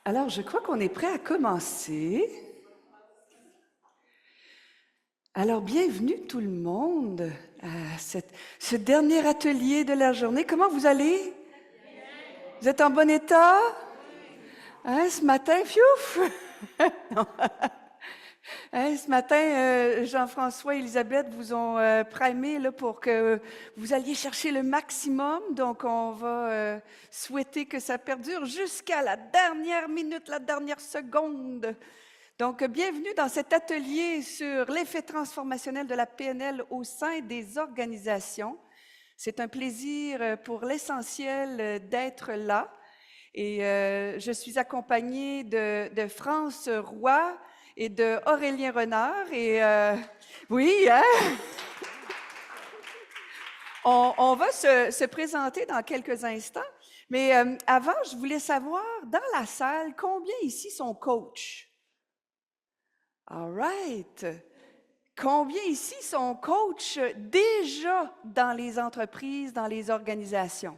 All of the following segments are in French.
Alors, je crois qu'on est prêt à commencer. Alors, bienvenue tout le monde à ce dernier atelier de la journée. Comment vous allez? Vous êtes en bon état? Hein, ce matin, fiouf! Non. Hein, ce matin, Jean-François et Elisabeth vous ont primé là, pour que vous alliez chercher le maximum. Donc, on va souhaiter que ça perdure jusqu'à la dernière minute, la dernière seconde. Donc, bienvenue dans cet atelier sur l'effet transformationnel de la PNL au sein des organisations. C'est un plaisir pour l'essentiel d'être là. Et je suis accompagnée de France Roy et de Aurélien Renard. Et oui, hein? On va se présenter dans quelques instants. Mais avant, je voulais savoir, dans la salle, combien ici sont coachs? All right. Combien ici sont coachs déjà dans les entreprises, dans les organisations?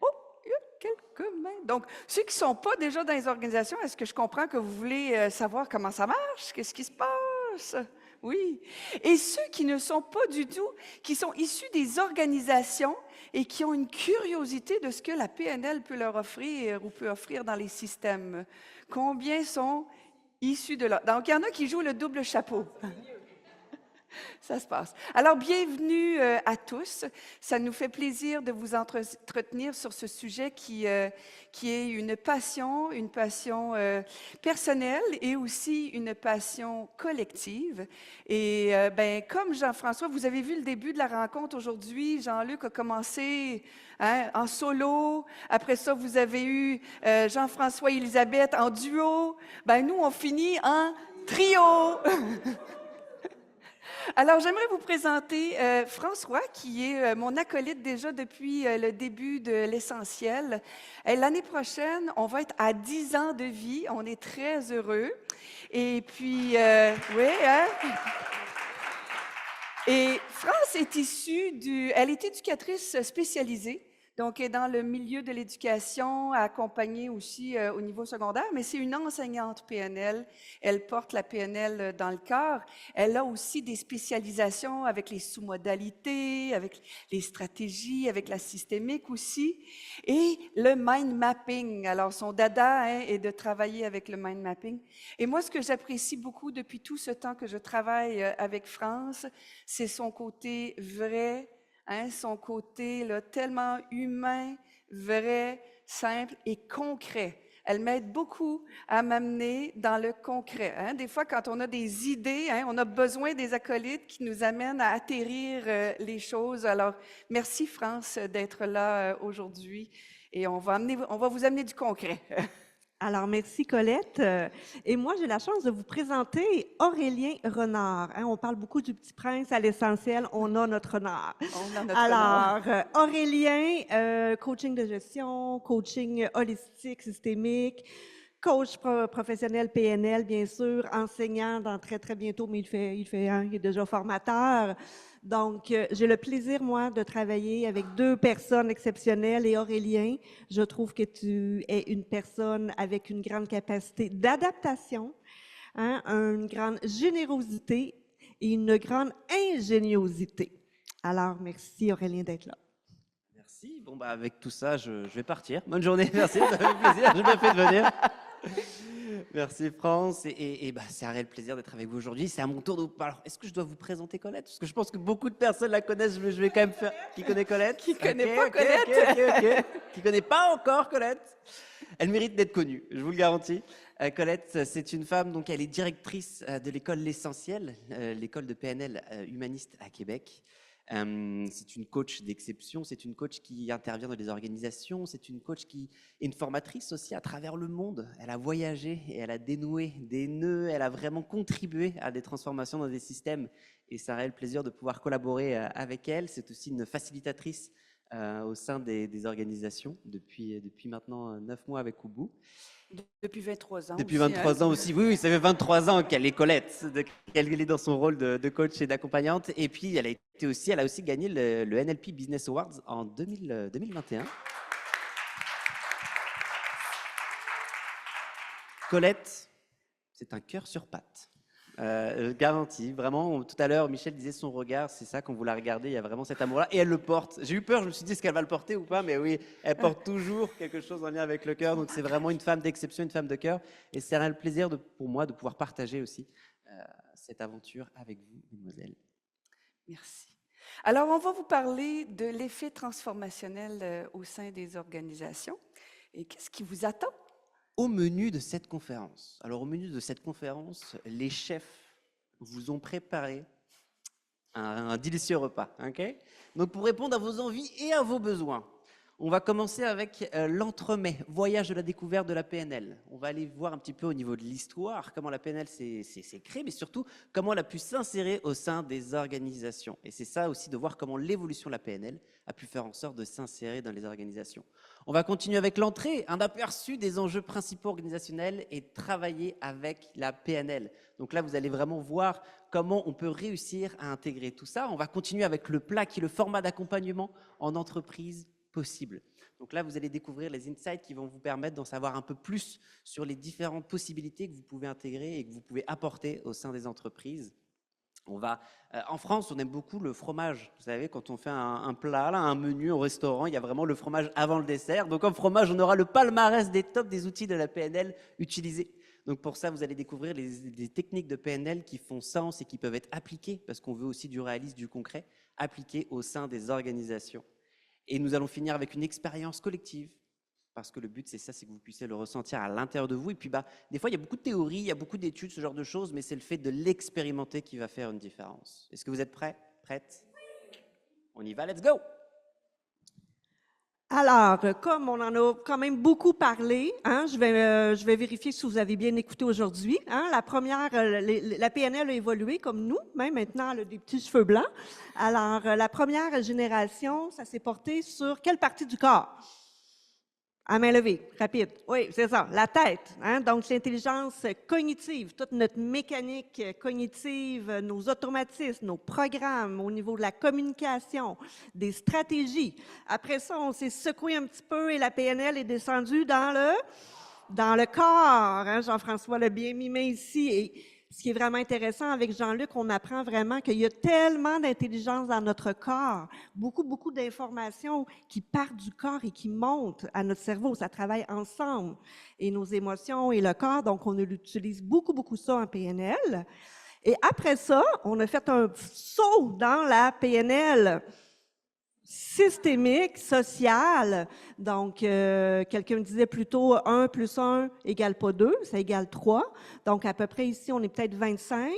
Oh, il y a quelques mains. Donc, ceux qui ne sont pas déjà dans les organisations, est-ce que je comprends que vous voulez savoir comment ça marche? Qu'est-ce qui se passe? Oui. Et ceux qui ne sont pas du tout, qui sont issus des organisations et qui ont une curiosité de ce que la PNL peut leur offrir ou peut offrir dans les systèmes. Combien sont issus de là? Donc, il y en a qui jouent le double chapeau. Ça se passe. Alors, bienvenue à tous. Ça nous fait plaisir de vous entretenir sur ce sujet qui est une passion personnelle et aussi une passion collective. Et ben, comme Jean-François, vous avez vu le début de la rencontre aujourd'hui. Jean-Luc a commencé en solo. Après ça, vous avez eu Jean-François et Elisabeth en duo. Ben, nous, on finit en trio. Alors, j'aimerais vous présenter François, qui est mon acolyte déjà depuis le début de l'essentiel. L'année prochaine, on va être à 10 ans de vie. On est très heureux. Et puis, oui, hein? Et France est elle est éducatrice spécialisée. Donc, elle est dans le milieu de l'éducation, accompagnée aussi au niveau secondaire, mais c'est une enseignante PNL. Elle porte la PNL dans le cœur. Elle a aussi des spécialisations avec les sous-modalités, avec les stratégies, avec la systémique aussi, et le mind mapping. Alors, son dada est de travailler avec le mind mapping. Et moi, ce que j'apprécie beaucoup depuis tout ce temps que je travaille avec France, c'est son côté vrai, son côté là, tellement humain, vrai, simple et concret. Elle m'aide beaucoup à m'amener dans le concret. Des fois, quand on a des idées, on a besoin des acolytes qui nous amènent à atterrir les choses. Alors, merci France d'être là aujourd'hui et on va vous amener du concret. Alors, merci Colette. Et moi, j'ai la chance de vous présenter Aurélien Renard. On parle beaucoup du Petit Prince, à l'essentiel, on a notre renard. On a notre renard. Alors, Aurélien, coaching de gestion, coaching holistique, systémique, coach professionnel PNL, bien sûr, enseignant dans très, très bientôt, mais il est déjà formateur. Donc, j'ai le plaisir, moi, de travailler avec deux personnes exceptionnelles. Et Aurélien, je trouve que tu es une personne avec une grande capacité d'adaptation, une grande générosité et une grande ingéniosité. Alors, merci Aurélien d'être là. Merci. Bon, bah, avec tout ça, je vais partir. Bonne journée, merci, ça fait plaisir, je me fais de venir. Merci France, et bah, c'est un réel plaisir d'être avec vous aujourd'hui. C'est à mon tour de vous parler. Alors, est-ce que je dois vous présenter Colette? Parce que je pense que beaucoup de personnes la connaissent, je vais quand même faire... Qui connaît Colette? Qui connaît pas Colette? Qui connaît pas encore Colette? Elle mérite d'être connue, je vous le garantis. Colette, c'est une femme, donc elle est directrice de l'école L'Essentiel, l'école de PNL humaniste à Québec. C'est une coach d'exception, c'est une coach qui intervient dans les organisations, c'est une coach qui est une formatrice aussi à travers le monde. Elle a voyagé et elle a dénoué des nœuds, elle a vraiment contribué à des transformations dans des systèmes et c'est un réel plaisir de pouvoir collaborer avec elle. C'est aussi une facilitatrice au sein des organisations depuis maintenant 9 mois avec Ubu. Depuis 23 ans Depuis aussi, 23 ans aussi, oui, ça fait 23 ans qu'elle est Colette, qu'elle est dans son rôle de coach et d'accompagnante. Et puis, elle a aussi gagné le NLP Business Awards en 2021. Colette, c'est un cœur sur pattes. Garantie, vraiment. Tout à l'heure, Michel disait son regard, c'est ça, quand vous la regardez, il y a vraiment cet amour-là. Et elle le porte. J'ai eu peur, je me suis dit, est-ce qu'elle va le porter ou pas? Mais oui, elle porte toujours quelque chose en lien avec le cœur. Donc c'est vraiment une femme d'exception, une femme de cœur. Et c'est un plaisir pour moi de pouvoir partager aussi cette aventure avec vous, mesdemoiselles. Merci. Alors, on va vous parler de l'effet transformationnel au sein des organisations. Et qu'est-ce qui vous attend? Au menu de cette conférence. Alors, au menu de cette conférence, les chefs vous ont préparé un délicieux repas. Okay? Donc, pour répondre à vos envies et à vos besoins, on va commencer avec l'entremets, voyage de la découverte de la PNL. On va aller voir un petit peu au niveau de l'histoire, comment la PNL s'est créée, mais surtout comment elle a pu s'insérer au sein des organisations. Et c'est ça aussi de voir comment l'évolution de la PNL a pu faire en sorte de s'insérer dans les organisations. On va continuer avec l'entrée, un aperçu des enjeux principaux organisationnels et travailler avec la PNL. Donc là, vous allez vraiment voir comment on peut réussir à intégrer tout ça. On va continuer avec le plat qui est le format d'accompagnement en entreprise possible. Donc là, vous allez découvrir les insights qui vont vous permettre d'en savoir un peu plus sur les différentes possibilités que vous pouvez intégrer et que vous pouvez apporter au sein des entreprises. On va, en France, on aime beaucoup le fromage. Vous savez, quand on fait un plat, là, un menu au restaurant, il y a vraiment le fromage avant le dessert. Donc en fromage, on aura le palmarès des tops des outils de la PNL utilisés. Donc pour ça, vous allez découvrir les techniques de PNL qui font sens et qui peuvent être appliquées, parce qu'on veut aussi du réalisme, du concret, appliquées au sein des organisations. Et nous allons finir avec une expérience collective, parce que le but, c'est ça, c'est que vous puissiez le ressentir à l'intérieur de vous. Et puis, des fois, il y a beaucoup de théories, il y a beaucoup d'études, ce genre de choses, mais c'est le fait de l'expérimenter qui va faire une différence. Est-ce que vous êtes prêts? Prêtes? On y va, let's go! Alors, comme on en a quand même beaucoup parlé, hein, je vais vérifier si vous avez bien écouté aujourd'hui. Hein, la première, la PNL a évolué comme nous, même maintenant, elle a des petits cheveux blancs. Alors, la première génération, ça s'est porté sur quelle partie du corps? À main levée, rapide. Oui, c'est ça, la tête. Hein? Donc, l'intelligence cognitive, toute notre mécanique cognitive, nos automatismes, nos programmes au niveau de la communication, des stratégies. Après ça, on s'est secoué un petit peu et la PNL est descendue dans le corps. Hein? Jean-François l'a bien mimé ici. Et ce qui est vraiment intéressant avec Jean-Luc, on apprend vraiment qu'il y a tellement d'intelligence dans notre corps, beaucoup d'informations qui partent du corps et qui montent à notre cerveau. Ça travaille ensemble. Et nos émotions et le corps, donc on utilise beaucoup ça en PNL. Et après ça, on a fait un saut dans la PNL systémique, sociale. Donc, quelqu'un me disait plutôt 1 plus 1 égale pas 2, ça égale 3. Donc, à peu près ici, on est peut-être 25.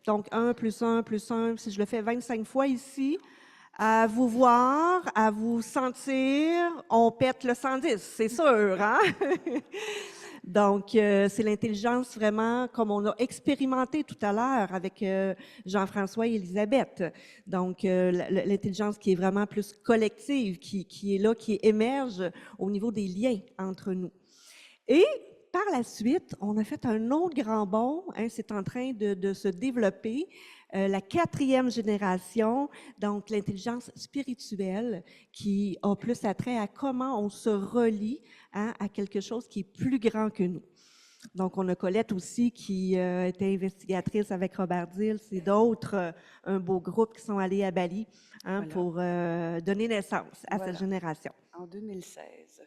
Donc, 1 plus 1 plus 1, si je le fais 25 fois ici, à vous voir, à vous sentir, on pète le 110, c'est sûr, hein? Donc, c'est l'intelligence vraiment, comme on a expérimenté tout à l'heure avec Jean-François et Elisabeth. Donc, l'intelligence qui est vraiment plus collective, qui est là, qui émerge au niveau des liens entre nous. Et par la suite, on a fait un autre grand bond, hein, c'est en train de se développer, la 4e génération, donc l'intelligence spirituelle qui a plus attrait à comment on se relie hein, à quelque chose qui est plus grand que nous. Donc, on a Colette aussi qui était investigatrice avec Robert Dills et d'autres, un beau groupe qui sont allés à Bali hein, Voilà. pour donner naissance à Voilà. cette génération. En 2016.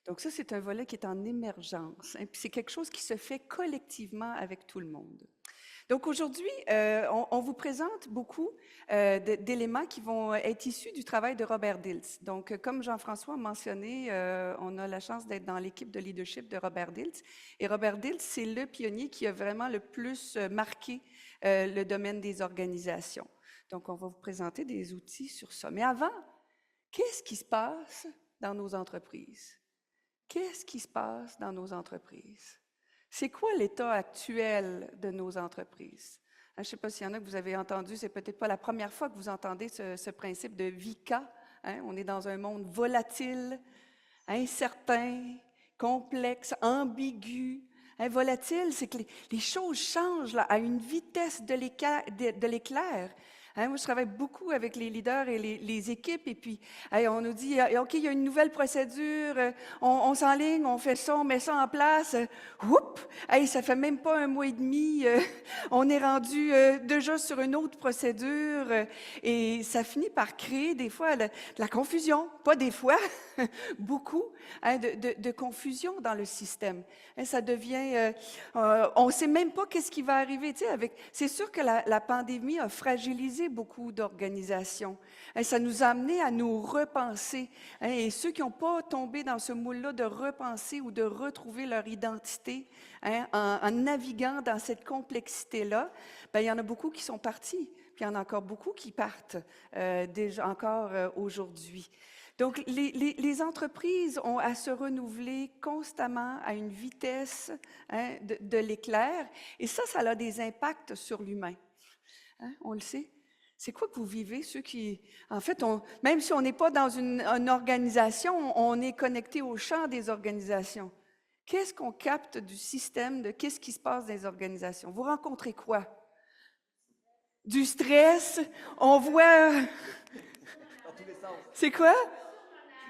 Donc ça, c'est un volet qui est en émergence. Hein, puis c'est quelque chose qui se fait collectivement avec tout le monde. Donc aujourd'hui, on vous présente beaucoup d'éléments qui vont être issus du travail de Robert Dills. Donc, comme Jean-François a mentionné, on a la chance d'être dans l'équipe de leadership de Robert Dills. Et Robert Dills, c'est le pionnier qui a vraiment le plus marqué le domaine des organisations. Donc, on va vous présenter des outils sur ça. Mais avant, qu'est-ce qui se passe dans nos entreprises? Qu'est-ce qui se passe dans nos entreprises? C'est quoi l'état actuel de nos entreprises? Je ne sais pas s'il y en a que vous avez entendu, c'est peut-être pas la première fois que vous entendez ce principe de VICA. Hein? On est dans un monde volatile, incertain, complexe, ambigu. Hein, volatile, c'est que les choses changent là, à une vitesse de l'éclair. Hein, moi, je travaille beaucoup avec les leaders et les équipes, et puis hey, on nous dit, ah, OK, il y a une nouvelle procédure, on s'enligne, on fait ça, on met ça en place. Oups! Hey, ça fait même pas un mois et demi, on est rendu déjà sur une autre procédure, et ça finit par créer des fois de la confusion, pas des fois, beaucoup, hein, de confusion dans le système. Hein, ça devient, on ne sait même pas qu'est-ce qui va arriver. Tu sais, c'est sûr que la pandémie a fragilisé beaucoup d'organisations. Hein, ça nous a amené à nous repenser. Hein, et ceux qui n'ont pas tombé dans ce moule-là de repenser ou de retrouver leur identité, hein, en naviguant dans cette complexité-là, ben, il y en a beaucoup qui sont partis. Puis il y en a encore beaucoup qui partent déjà encore aujourd'hui. Donc, les entreprises ont à se renouveler constamment à une vitesse, hein, de l'éclair, et ça a des impacts sur l'humain. Hein, on le sait. C'est quoi que vous vivez, ceux qui... En fait, même si on n'est pas dans une organisation, on est connecté au champ des organisations. Qu'est-ce qu'on capte du système, de qu'est-ce qui se passe dans les organisations? Vous rencontrez quoi? Du stress? On voit... Dans tous les sens. C'est quoi?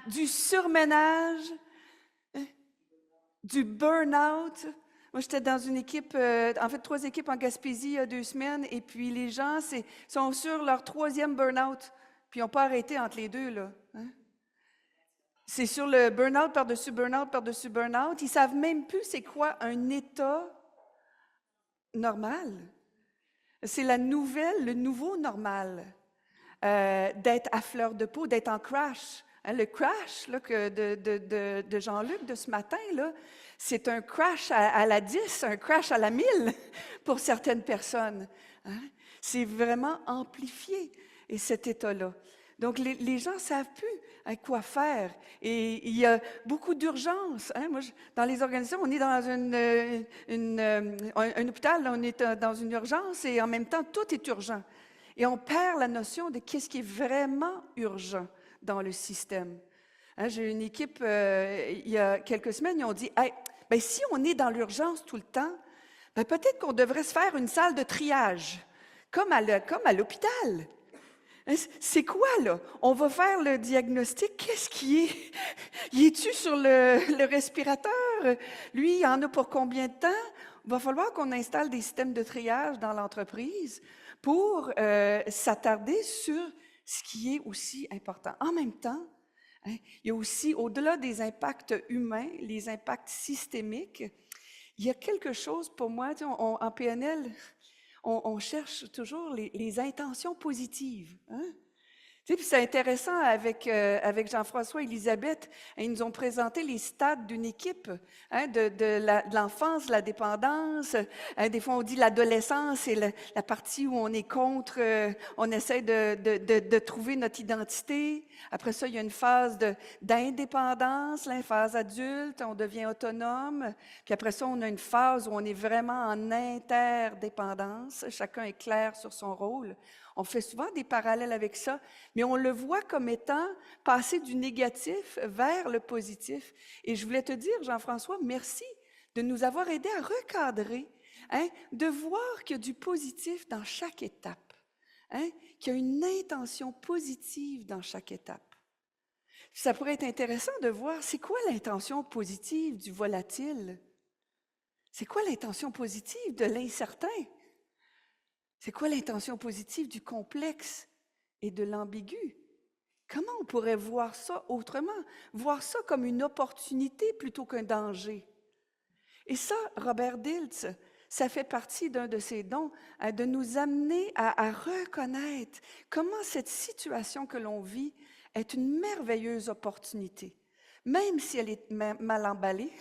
Du surménage, hein, du burn-out. Moi, j'étais dans une équipe, en fait, 3 équipes en Gaspésie il y a 2 semaines, et puis les gens sont sur leur 3e burn-out, puis ils n'ont pas arrêté entre les deux, là. Hein? C'est sur le burn-out par-dessus burn-out par-dessus burn-out. Ils ne savent même plus c'est quoi un état normal. C'est le nouveau normal, d'être à fleur de peau, d'être en crash. Hein, le crash là, de Jean-Luc de ce matin, là, c'est un crash à la 10, un crash à la 1000 pour certaines personnes. Hein? C'est vraiment amplifié, et cet état-là. Donc, les gens ne savent plus hein, quoi faire. Et il y a beaucoup d'urgences. Hein? Moi, dans les organisations, on est dans un hôpital, là, on est dans une urgence, et en même temps, tout est urgent. Et on perd la notion de qu'est-ce qui est vraiment urgent dans le système. Hein, j'ai une équipe, il y a quelques semaines, ils ont dit hey, ben, si on est dans l'urgence tout le temps, ben, peut-être qu'on devrait se faire une salle de triage, comme à l'hôpital. Hein, c'est quoi, là? On va faire le diagnostic. Qu'est-ce qui est? Y es-tu sur le respirateur? Lui, il en a pour combien de temps? Il va falloir qu'on installe des systèmes de triage dans l'entreprise pour s'attarder sur ce qui est aussi important. En même temps, hein, il y a aussi, au-delà des impacts humains, les impacts systémiques, il y a quelque chose pour moi, tu sais, en PNL, on cherche toujours les intentions positives. Hein? Tu sais, puis c'est intéressant avec Jean-François et Elisabeth, ils nous ont présenté les stades d'une équipe, hein, de l'enfance, la dépendance. Des fois, on dit l'adolescence, c'est la partie où on est contre, on essaie de trouver notre identité. Après ça, il y a une phase d'indépendance, la phase adulte, on devient autonome. Puis après ça, on a une phase où on est vraiment en interdépendance. Chacun est clair sur son rôle. On fait souvent des parallèles avec ça, mais on le voit comme étant passer du négatif vers le positif. Et je voulais te dire, Jean-François, merci de nous avoir aidés à recadrer, hein, de voir qu'il y a du positif dans chaque étape, hein, qu'il y a une intention positive dans chaque étape. Ça pourrait être intéressant de voir, c'est quoi l'intention positive du volatile? C'est quoi l'intention positive de l'incertain? C'est quoi l'intention positive du complexe et de l'ambigu? Comment on pourrait voir ça autrement? Voir ça comme une opportunité plutôt qu'un danger. Et ça, Robert Dilts, ça fait partie d'un de ses dons, de nous amener à reconnaître comment cette situation que l'on vit est une merveilleuse opportunité. Même si elle est mal emballée,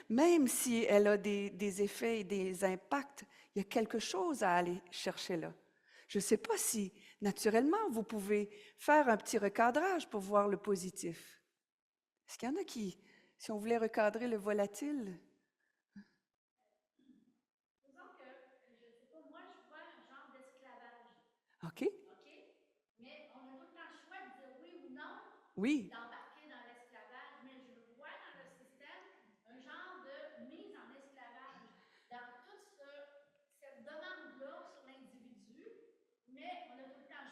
même si elle a des effets et des impacts, il y a quelque chose à aller chercher là. Je ne sais pas si, naturellement, vous pouvez faire un petit recadrage pour voir le positif. Est-ce qu'il y en a qui, si on voulait recadrer le volatile? Disons que, je ne sais pas, moi, je vois un genre d'esclavage. OK? OK? Mais on a tout le temps le choix de dire oui ou non, Oui. d'embarquer dans l'esclavage. Mais je vois dans le système un genre de mise en esclavage dans toute cette demande-là sur l'individu. Mais on a tout le temps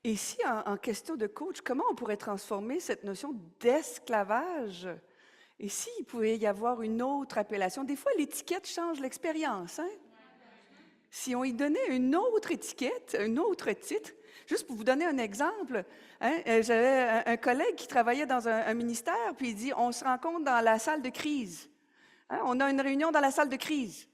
Et si, en question de coach, comment on pourrait transformer cette notion d'esclavage? Et s'il pouvait y avoir une autre appellation? Des fois, l'étiquette change l'expérience, hein? Si on y donnait une autre étiquette, un autre titre, juste pour vous donner un exemple, hein, j'avais un collègue qui travaillait dans un ministère, puis il dit, on se rencontre dans la salle de crise. Hein, on a une réunion dans la salle de crise.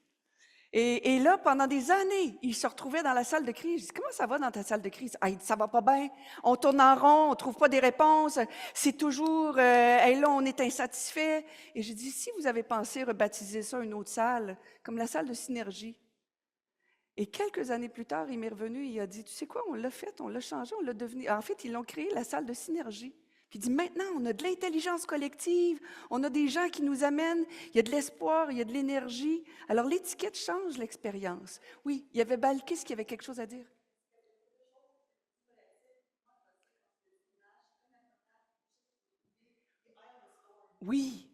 Et là, pendant des années, il se retrouvait dans la salle de crise. Je dis, comment ça va dans ta salle de crise? Ah, il dit, ça va pas bien. On tourne en rond, on trouve pas des réponses. C'est toujours, hey, là, on est insatisfait. Et j'ai dit, si vous avez pensé rebaptiser ça une autre salle, comme la salle de synergie. Et quelques années plus tard, il m'est revenu et il a dit, tu sais quoi, on l'a fait, on l'a changé, on l'a devenu. En fait, ils l'ont créé, la salle de synergie. Puis il dit, maintenant, on a de l'intelligence collective, on a des gens qui nous amènent, il y a de l'espoir, il y a de l'énergie. Alors, l'étiquette change l'expérience. Oui, il y avait Balkis qui avait quelque chose à dire. Oui,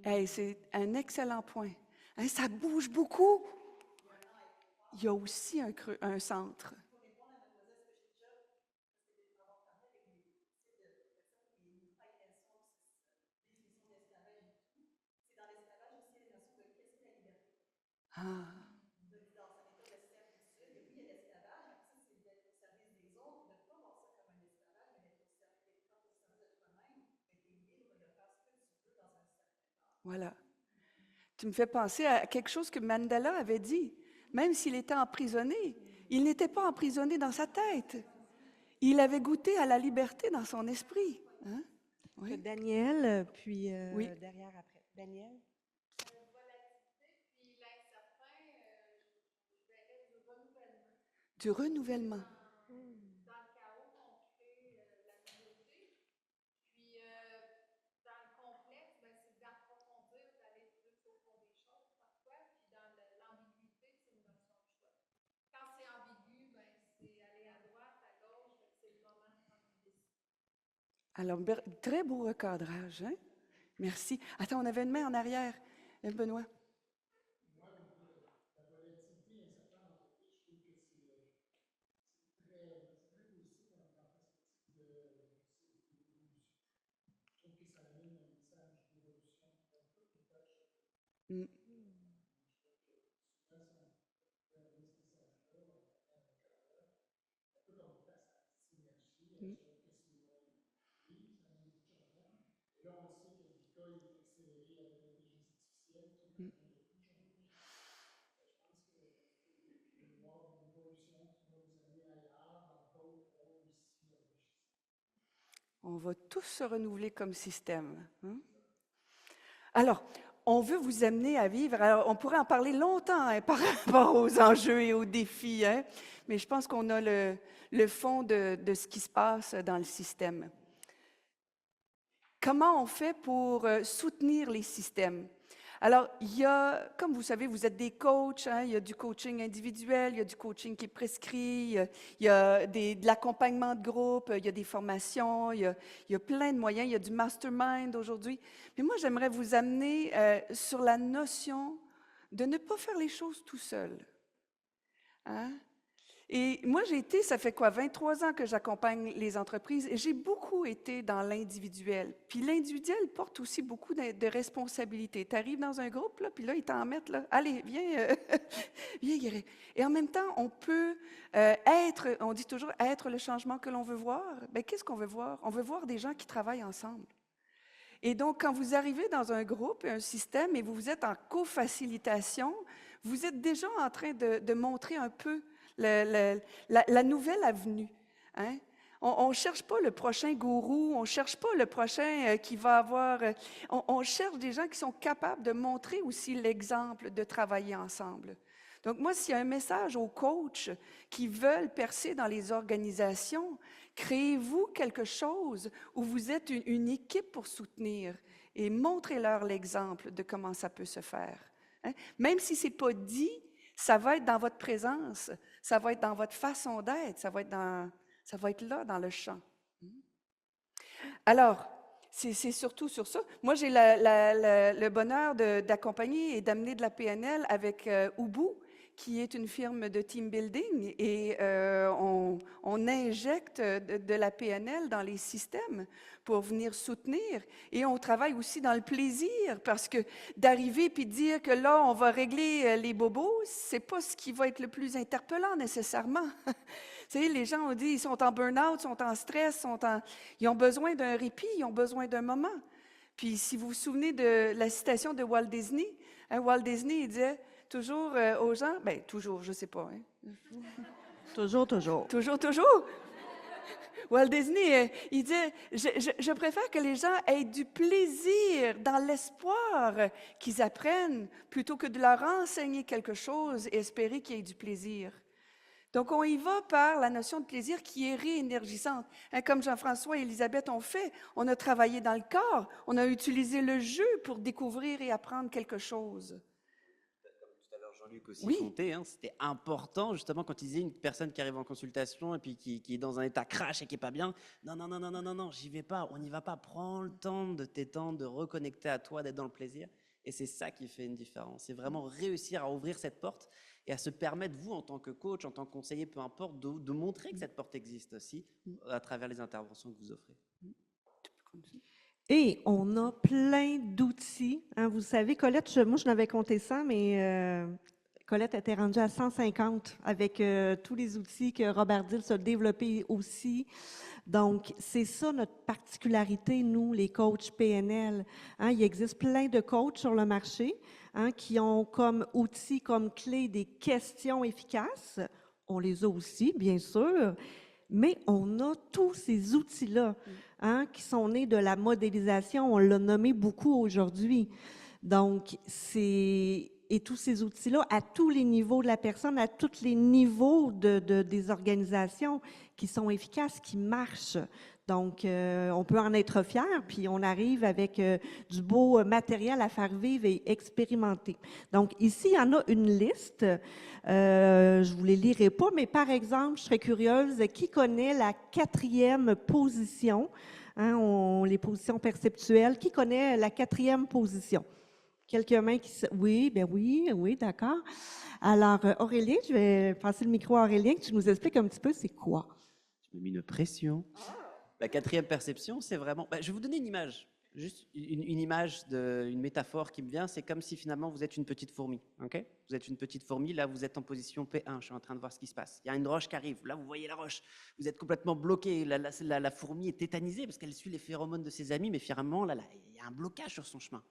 hey, c'est un excellent point. Hein, ça bouge beaucoup. Il y a aussi un centre. Ah. Voilà. Tu me fais penser à quelque chose que Mandela avait dit. Même s'il était emprisonné, il n'était pas emprisonné dans sa tête. Il avait goûté à la liberté dans son esprit. Hein? Que Oui. Daniel, puis Oui. derrière après. Daniel? Puis l'incertain, je verrais du renouvellement. Du renouvellement. Dans le chaos, on crée la nouveauté. Puis dans le complexe, ben, c'est d'approfondir, d'aller plus au fond des choses parfois. Puis dans l'ambiguïté, c'est une notion de choix. Quand c'est ambigu, ben, c'est aller à droite, à gauche, fait que c'est le moment de prendre une décision. Alors, très beau recadrage. Hein? Merci. Attends, on avait une main en arrière. Benoît. Mm. Mm. Mm. On va tous se renouveler comme système. Hein? Alors, on veut vous amener à vivre. Alors, on pourrait en parler longtemps hein, par rapport aux enjeux et aux défis, hein, mais je pense qu'on a le fond de ce qui se passe dans le système. Comment on fait pour soutenir les systèmes? Alors, il y a, comme vous savez, vous êtes des coachs, hein, il y a du coaching individuel, il y a du coaching qui est prescrit, il y a de l'accompagnement de groupe, il y a des formations, il y a plein de moyens, il y a du mastermind aujourd'hui. Mais moi, j'aimerais vous amener sur la notion de ne pas faire les choses tout seul. Hein? Et moi, ça fait quoi, 23 ans que j'accompagne les entreprises et j'ai beaucoup été dans l'individuel. Puis l'individuel porte aussi beaucoup de responsabilités. Tu arrives dans un groupe, là, puis là, ils t'en mettent, là, allez, viens, viens guérir. Et en même temps, on peut être, on dit toujours, être le changement que l'on veut voir. Bien, qu'est-ce qu'on veut voir? On veut voir des gens qui travaillent ensemble. Et donc, quand vous arrivez dans un groupe, un système, et vous êtes en co-facilitation, vous êtes déjà en train de montrer un peu la nouvelle avenue. Hein? On ne cherche pas le prochain gourou, on ne cherche pas le prochain qui va avoir... on cherche des gens qui sont capables de montrer aussi l'exemple de travailler ensemble. Donc moi, s'il y a un message aux coachs qui veulent percer dans les organisations, créez-vous quelque chose où vous êtes une équipe pour soutenir et montrez-leur l'exemple de comment ça peut se faire. Hein? Même si ce n'est pas dit, ça va être dans votre présence, ça va être dans votre façon d'être, ça va être là, dans le champ. Alors, C'est surtout sur ça. Moi, j'ai le bonheur d'accompagner et d'amener de la PNL avec Ubu, qui est une firme de team building, et on injecte de la PNL dans les systèmes pour venir soutenir. Et on travaille aussi dans le plaisir, parce que d'arriver puis de dire que là, on va régler les bobos, c'est pas ce qui va être le plus interpellant nécessairement. Vous savez, les gens ont dit, ils sont en burn-out, sont en stress, ils ont besoin d'un répit, ils ont besoin d'un moment. Puis si vous vous souvenez de la citation de Walt Disney, Walt Disney, il disait toujours aux gens, bien toujours, je ne sais pas. Hein. Toujours, toujours. Toujours, toujours. Walt Disney, il dit, je préfère que les gens aient du plaisir dans l'espoir qu'ils apprennent plutôt que de leur enseigner quelque chose et espérer qu'il y ait du plaisir. Donc, on y va par la notion de plaisir qui est réénergisante. Hein, comme Jean-François et Elisabeth ont fait, on a travaillé dans le corps, on a utilisé le jeu pour découvrir et apprendre quelque chose. Comme tout à l'heure, Jean-Luc aussi Oui. comptait, hein, c'était important justement quand il disait une personne qui arrive en consultation et puis qui est dans un état crash et qui est pas bien. Non, j'y vais pas, on n'y va pas. Prends le temps de t'étendre, de reconnecter à toi, d'être dans le plaisir. Et c'est ça qui fait une différence. C'est vraiment réussir à ouvrir cette porte et à se permettre, vous, en tant que coach, en tant que conseiller, peu importe, de montrer que cette porte existe aussi à travers les interventions que vous offrez. Et on a plein d'outils. Hein. Vous savez, Colette, moi, je n'avais compté 100, mais Colette était rendue à 150 avec tous les outils que Robert Dill a développés aussi. Donc, c'est ça notre particularité, nous, les coachs PNL. Hein, il existe plein de coachs sur le marché qui ont comme outil, comme clé des questions efficaces. On les a aussi, bien sûr, mais on a tous ces outils-là qui sont nés de la modélisation. On l'a nommé beaucoup aujourd'hui. Donc, et tous ces outils-là, à tous les niveaux de la personne, à tous les niveaux des organisations qui sont efficaces, qui marchent. Donc, on peut en être fier, puis on arrive avec du beau matériel à faire vivre et expérimenter. Donc, ici, il y en a une liste. Je ne vous les lirai pas, mais par exemple, je serais curieuse, qui connaît la 4e position, les positions perceptuelles, qui connaît la 4e position? Quelques mains qui... Oui, ben oui, d'accord. Alors, Aurélien, je vais passer le micro à Aurélien, que tu nous expliques un petit peu c'est quoi. Je me mets une pression. La 4e perception, c'est vraiment... je vais vous donner une image, juste une image, une métaphore qui me vient. C'est comme si finalement vous êtes une petite fourmi. Okay, vous êtes une petite fourmi, là vous êtes en position P1, je suis en train de voir ce qui se passe. Il y a une roche qui arrive, là vous voyez la roche. Vous êtes complètement bloqué, la fourmi est tétanisée parce qu'elle suit les phéromones de ses amis, mais finalement, là, il y a un blocage sur son chemin.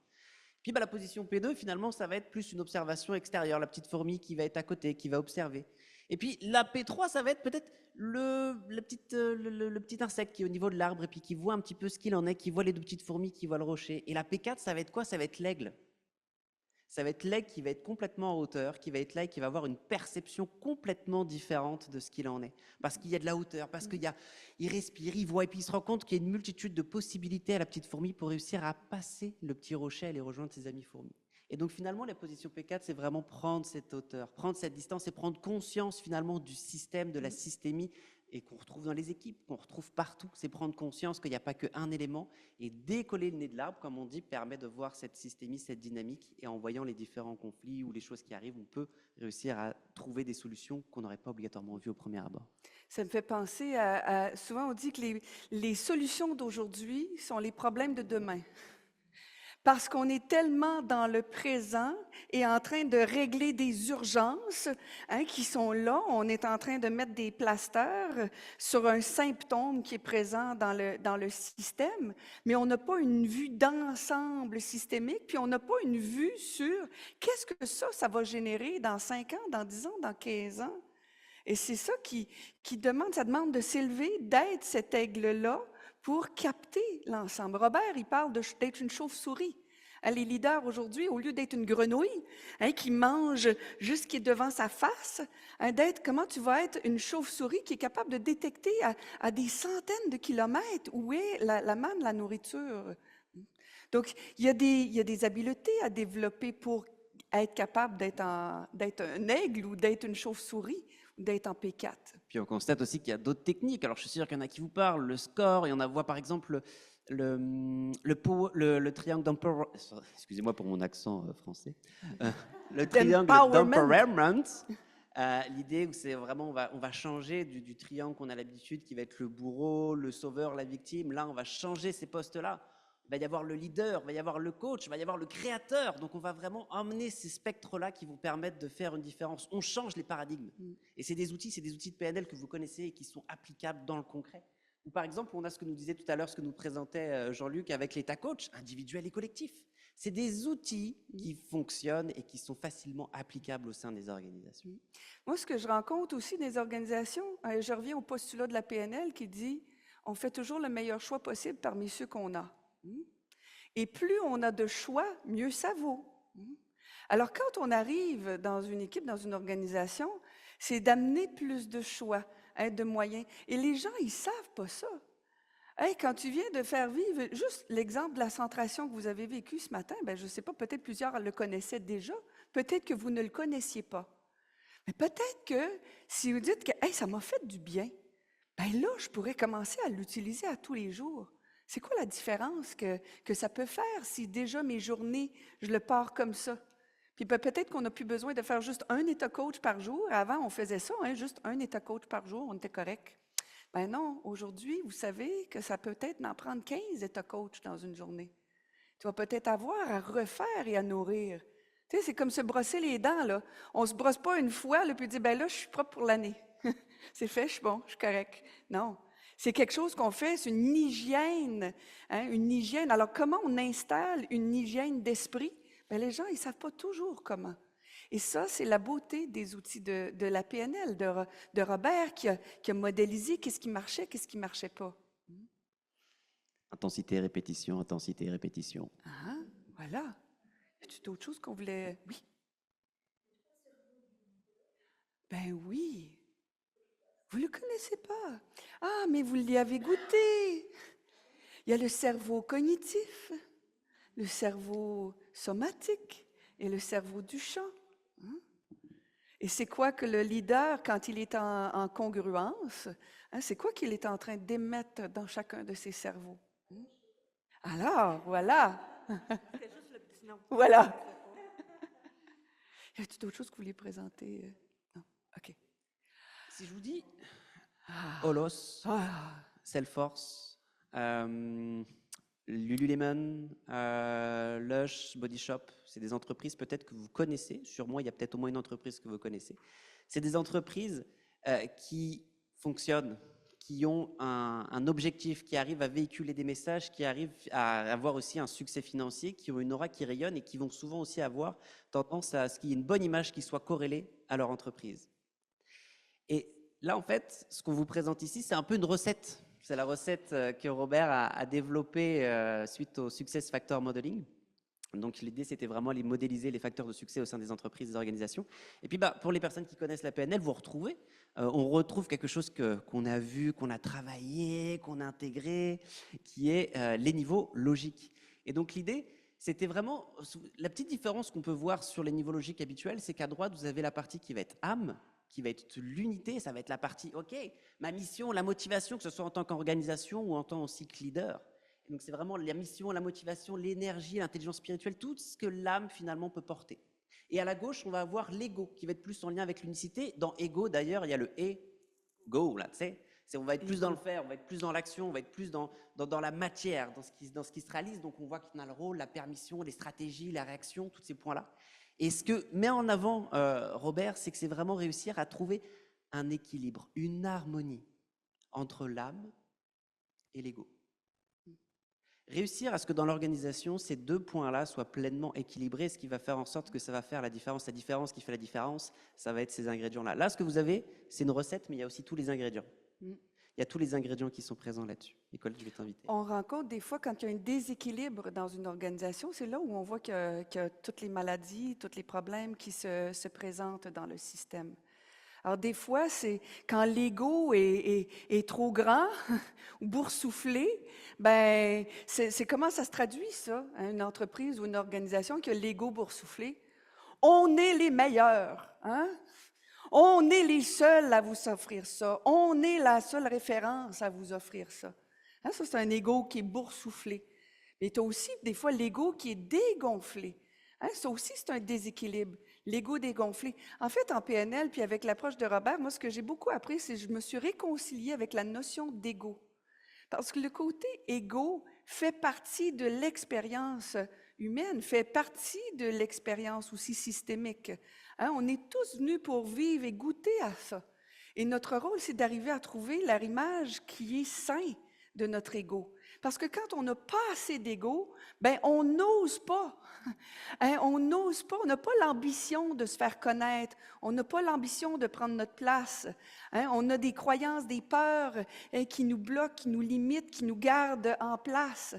Puis la position P2, finalement, ça va être plus une observation extérieure, la petite fourmi qui va être à côté, qui va observer. Et puis la P3, ça va être peut-être le petit insecte qui est au niveau de l'arbre et puis qui voit un petit peu ce qu'il en est, qui voit les 2 petites fourmis, qui voit le rocher. Et la P4, ça va être quoi? Ça va être l'aigle. Ça va être l'aigle qui va être complètement en hauteur, qui va être là et qui va avoir une perception complètement différente de ce qu'il en est. Parce qu'il y a de la hauteur, parce qu'il respire, il voit, et puis il se rend compte qu'il y a une multitude de possibilités à la petite fourmi pour réussir à passer le petit rocher et aller rejoindre ses amis fourmis. Et donc finalement, la position P4, c'est vraiment prendre cette hauteur, prendre cette distance et prendre conscience finalement du système, de la systémie, et qu'on retrouve dans les équipes, qu'on retrouve partout. C'est prendre conscience qu'il n'y a pas qu'un élément, et décoller le nez de l'arbre, comme on dit, permet de voir cette systémie, cette dynamique, et en voyant les différents conflits ou les choses qui arrivent, on peut réussir à trouver des solutions qu'on n'aurait pas obligatoirement vues au premier abord. Ça me fait penser souvent on dit que les solutions d'aujourd'hui sont les problèmes de demain. Parce qu'on est tellement dans le présent et en train de régler des urgences qui sont là. On est en train de mettre des plasters sur un symptôme qui est présent dans le système, mais on n'a pas une vue d'ensemble systémique, puis on n'a pas une vue sur qu'est-ce que ça va générer dans 5 ans, dans 10 ans, dans 15 ans. Et c'est ça qui demande, ça demande de s'élever, d'être cet aigle-là, pour capter l'ensemble. Robert, il parle d'être une chauve-souris. Les leaders aujourd'hui, au lieu d'être une grenouille qui mange juste ce qui est devant sa face, d'être comment tu vas être une chauve-souris qui est capable de détecter à des centaines de kilomètres où est la manne, la nourriture. Donc, il y a des habiletés à développer pour être capable d'être un aigle ou d'être une chauve-souris, d'être en P4. Puis on constate aussi qu'il y a d'autres techniques. Alors je suis sûr qu'il y en a qui vous parlent, le score, et on voit par exemple le triangle d'empowerment, excusez-moi pour mon accent français, le triangle d'empowerment, l'idée où c'est vraiment, on va changer du triangle qu'on a l'habitude, qui va être le bourreau, le sauveur, la victime. Là, on va changer ces postes-là. Il va y avoir le leader, il va y avoir le coach, il va y avoir le créateur. Donc, on va vraiment emmener ces spectres-là qui vont permettre de faire une différence. On change les paradigmes. Et c'est des outils de PNL que vous connaissez et qui sont applicables dans le concret. Ou par exemple, on a ce que nous disait tout à l'heure, ce que nous présentait Jean-Luc avec l'état coach, individuel et collectif. C'est des outils qui fonctionnent et qui sont facilement applicables au sein des organisations. Moi, ce que je rencontre aussi des organisations, je reviens au postulat de la PNL qui dit on fait toujours le meilleur choix possible parmi ceux qu'on a. Et plus on a de choix, mieux ça vaut. Alors, quand on arrive dans une équipe, dans une organisation, c'est d'amener plus de choix, de moyens. Et les gens, ils ne savent pas ça. Hey, quand tu viens de faire vivre, juste l'exemple de la centration que vous avez vécu ce matin, ben, je ne sais pas, peut-être plusieurs le connaissaient déjà, peut-être que vous ne le connaissiez pas. Mais peut-être que si vous dites que hey, ça m'a fait du bien, ben là, je pourrais commencer à l'utiliser à tous les jours. C'est quoi la différence que ça peut faire si déjà mes journées, je le pars comme ça? Puis peut-être qu'on n'a plus besoin de faire juste un état coach par jour. Avant, on faisait ça, juste un état coach par jour, on était correct. Ben non, aujourd'hui, vous savez que ça peut être d'en prendre 15 états coach dans une journée. Tu vas peut-être avoir à refaire et à nourrir. Tu sais, c'est comme se brosser les dents, là. On ne se brosse pas une fois, là, puis dire, ben là, je suis propre pour l'année. C'est fait, je suis bon, je suis correct. Non. C'est quelque chose qu'on fait, c'est une hygiène. Une hygiène. Alors, comment on installe une hygiène d'esprit? Bien, les gens, ils ne savent pas toujours comment. Et ça, c'est la beauté des outils de la PNL, de Robert, qui a modélisé qu'est-ce qui marchait, qu'est-ce qui ne marchait pas. Intensité, répétition, intensité, répétition. Ah, voilà. Y a-t-il d'autres choses qu'on voulait... Oui. Ben oui. Vous ne le connaissez pas. Ah, mais vous l'y avez goûté. Il y a le cerveau cognitif, le cerveau somatique et le cerveau du chant. Et c'est quoi que le leader, quand il est en congruence, c'est quoi qu'il est en train d'émettre dans chacun de ses cerveaux? Alors, voilà. C'est juste le petit nom. Voilà. Y a-t-il d'autres choses que vous voulez présenter? Non? OK. Si je vous dis Holos, Salesforce, Lululemon, Lush, Body Shop, c'est des entreprises peut-être que vous connaissez. Sur moi, il y a peut-être au moins une entreprise que vous connaissez. C'est des entreprises qui fonctionnent, qui ont un objectif, qui arrivent à véhiculer des messages, qui arrivent à avoir aussi un succès financier, qui ont une aura qui rayonne et qui vont souvent aussi avoir tendance à ce qu'il y ait une bonne image qui soit corrélée à leur entreprise. Et là, en fait, ce qu'on vous présente ici, c'est un peu une recette. C'est la recette que Robert a développée suite au Success Factor Modeling. Donc, l'idée, c'était vraiment de modéliser les facteurs de succès au sein des entreprises, des organisations. Et puis, pour les personnes qui connaissent la PNL, vous retrouvez, on retrouve quelque chose qu'on a vu, qu'on a travaillé, qu'on a intégré, qui est les niveaux logiques. Et donc, l'idée, c'était vraiment, la petite différence qu'on peut voir sur les niveaux logiques habituels, c'est qu'à droite, vous avez la partie qui va être âme, qui va être l'unité, ça va être la partie, OK, ma mission, la motivation, que ce soit en tant qu'organisation ou en tant aussi que leader. Et donc, c'est vraiment la mission, la motivation, l'énergie, l'intelligence spirituelle, tout ce que l'âme, finalement, peut porter. Et à la gauche, on va avoir l'ego, qui va être plus en lien avec l'unicité. Dans ego, d'ailleurs, il y a le go, là, tu sais. On va être plus dans le faire, on va être plus dans l'action, on va être plus dans la matière, dans ce qui se réalise. Donc, on voit qu'on a le rôle, la permission, les stratégies, la réaction, tous ces points-là. Et ce que met en avant Robert, c'est que c'est vraiment réussir à trouver un équilibre, une harmonie entre l'âme et l'ego. Réussir à ce que dans l'organisation, ces deux points-là soient pleinement équilibrés, ce qui va faire en sorte que ça va faire la différence. La différence qui fait la différence, ça va être ces ingrédients-là. Là, ce que vous avez, c'est une recette, mais il y a aussi tous les ingrédients. Il y a tous les ingrédients qui sont présents là-dessus. Nicole, je vais t'inviter. On rencontre des fois, quand il y a un déséquilibre dans une organisation, c'est là où on voit qu'il y a toutes les maladies, tous les problèmes qui se présentent dans le système. Alors, des fois, c'est quand l'ego est trop grand ou boursouflé, ben, c'est comment ça se traduit, ça, une entreprise ou une organisation qui a l'ego boursouflé? On est les meilleurs, hein? On est les seuls à vous offrir ça. On est la seule référence à vous offrir ça. Hein, ça, c'est un ego qui est boursouflé. Mais tu as aussi, des fois, l'ego qui est dégonflé. Hein, ça aussi, c'est un déséquilibre. L'ego dégonflé. En fait, en PNL, puis avec l'approche de Robert, moi, ce que j'ai beaucoup appris, c'est que je me suis réconciliée avec la notion d'ego. Parce que le côté égo fait partie de l'expérience humaine, fait partie de l'expérience aussi systémique. Hein, on est tous venus pour vivre et goûter à ça. Et notre rôle, c'est d'arriver à trouver l'arrimage qui est sain de notre ego. Parce que quand on n'a pas assez d'ego, ben on n'ose pas. Hein, on n'ose pas, on n'a pas l'ambition de se faire connaître, on n'a pas l'ambition de prendre notre place. Hein, on a des croyances, des peurs qui nous bloquent, qui nous limitent, qui nous gardent en place.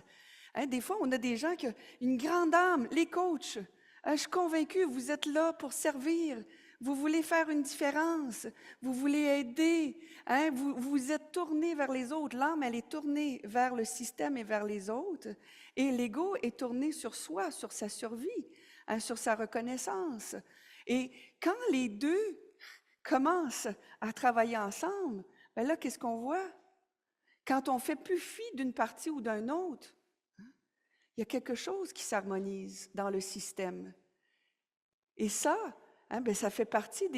Hein, des fois, on a des gens qui ont une grande âme, les coachs. Hein, je suis convaincue, vous êtes là pour servir. Vous voulez faire une différence, vous voulez aider, hein, vous êtes tourné vers les autres. L'âme, elle est tournée vers le système et vers les autres. Et l'ego est tourné sur soi, sur sa survie, hein, sur sa reconnaissance. Et quand les deux commencent à travailler ensemble, bien là, qu'est-ce qu'on voit? Quand on fait plus fi d'une partie ou d'un autre, hein, il y a quelque chose qui s'harmonise dans le système. Et ça, hein, bien, ça fait partie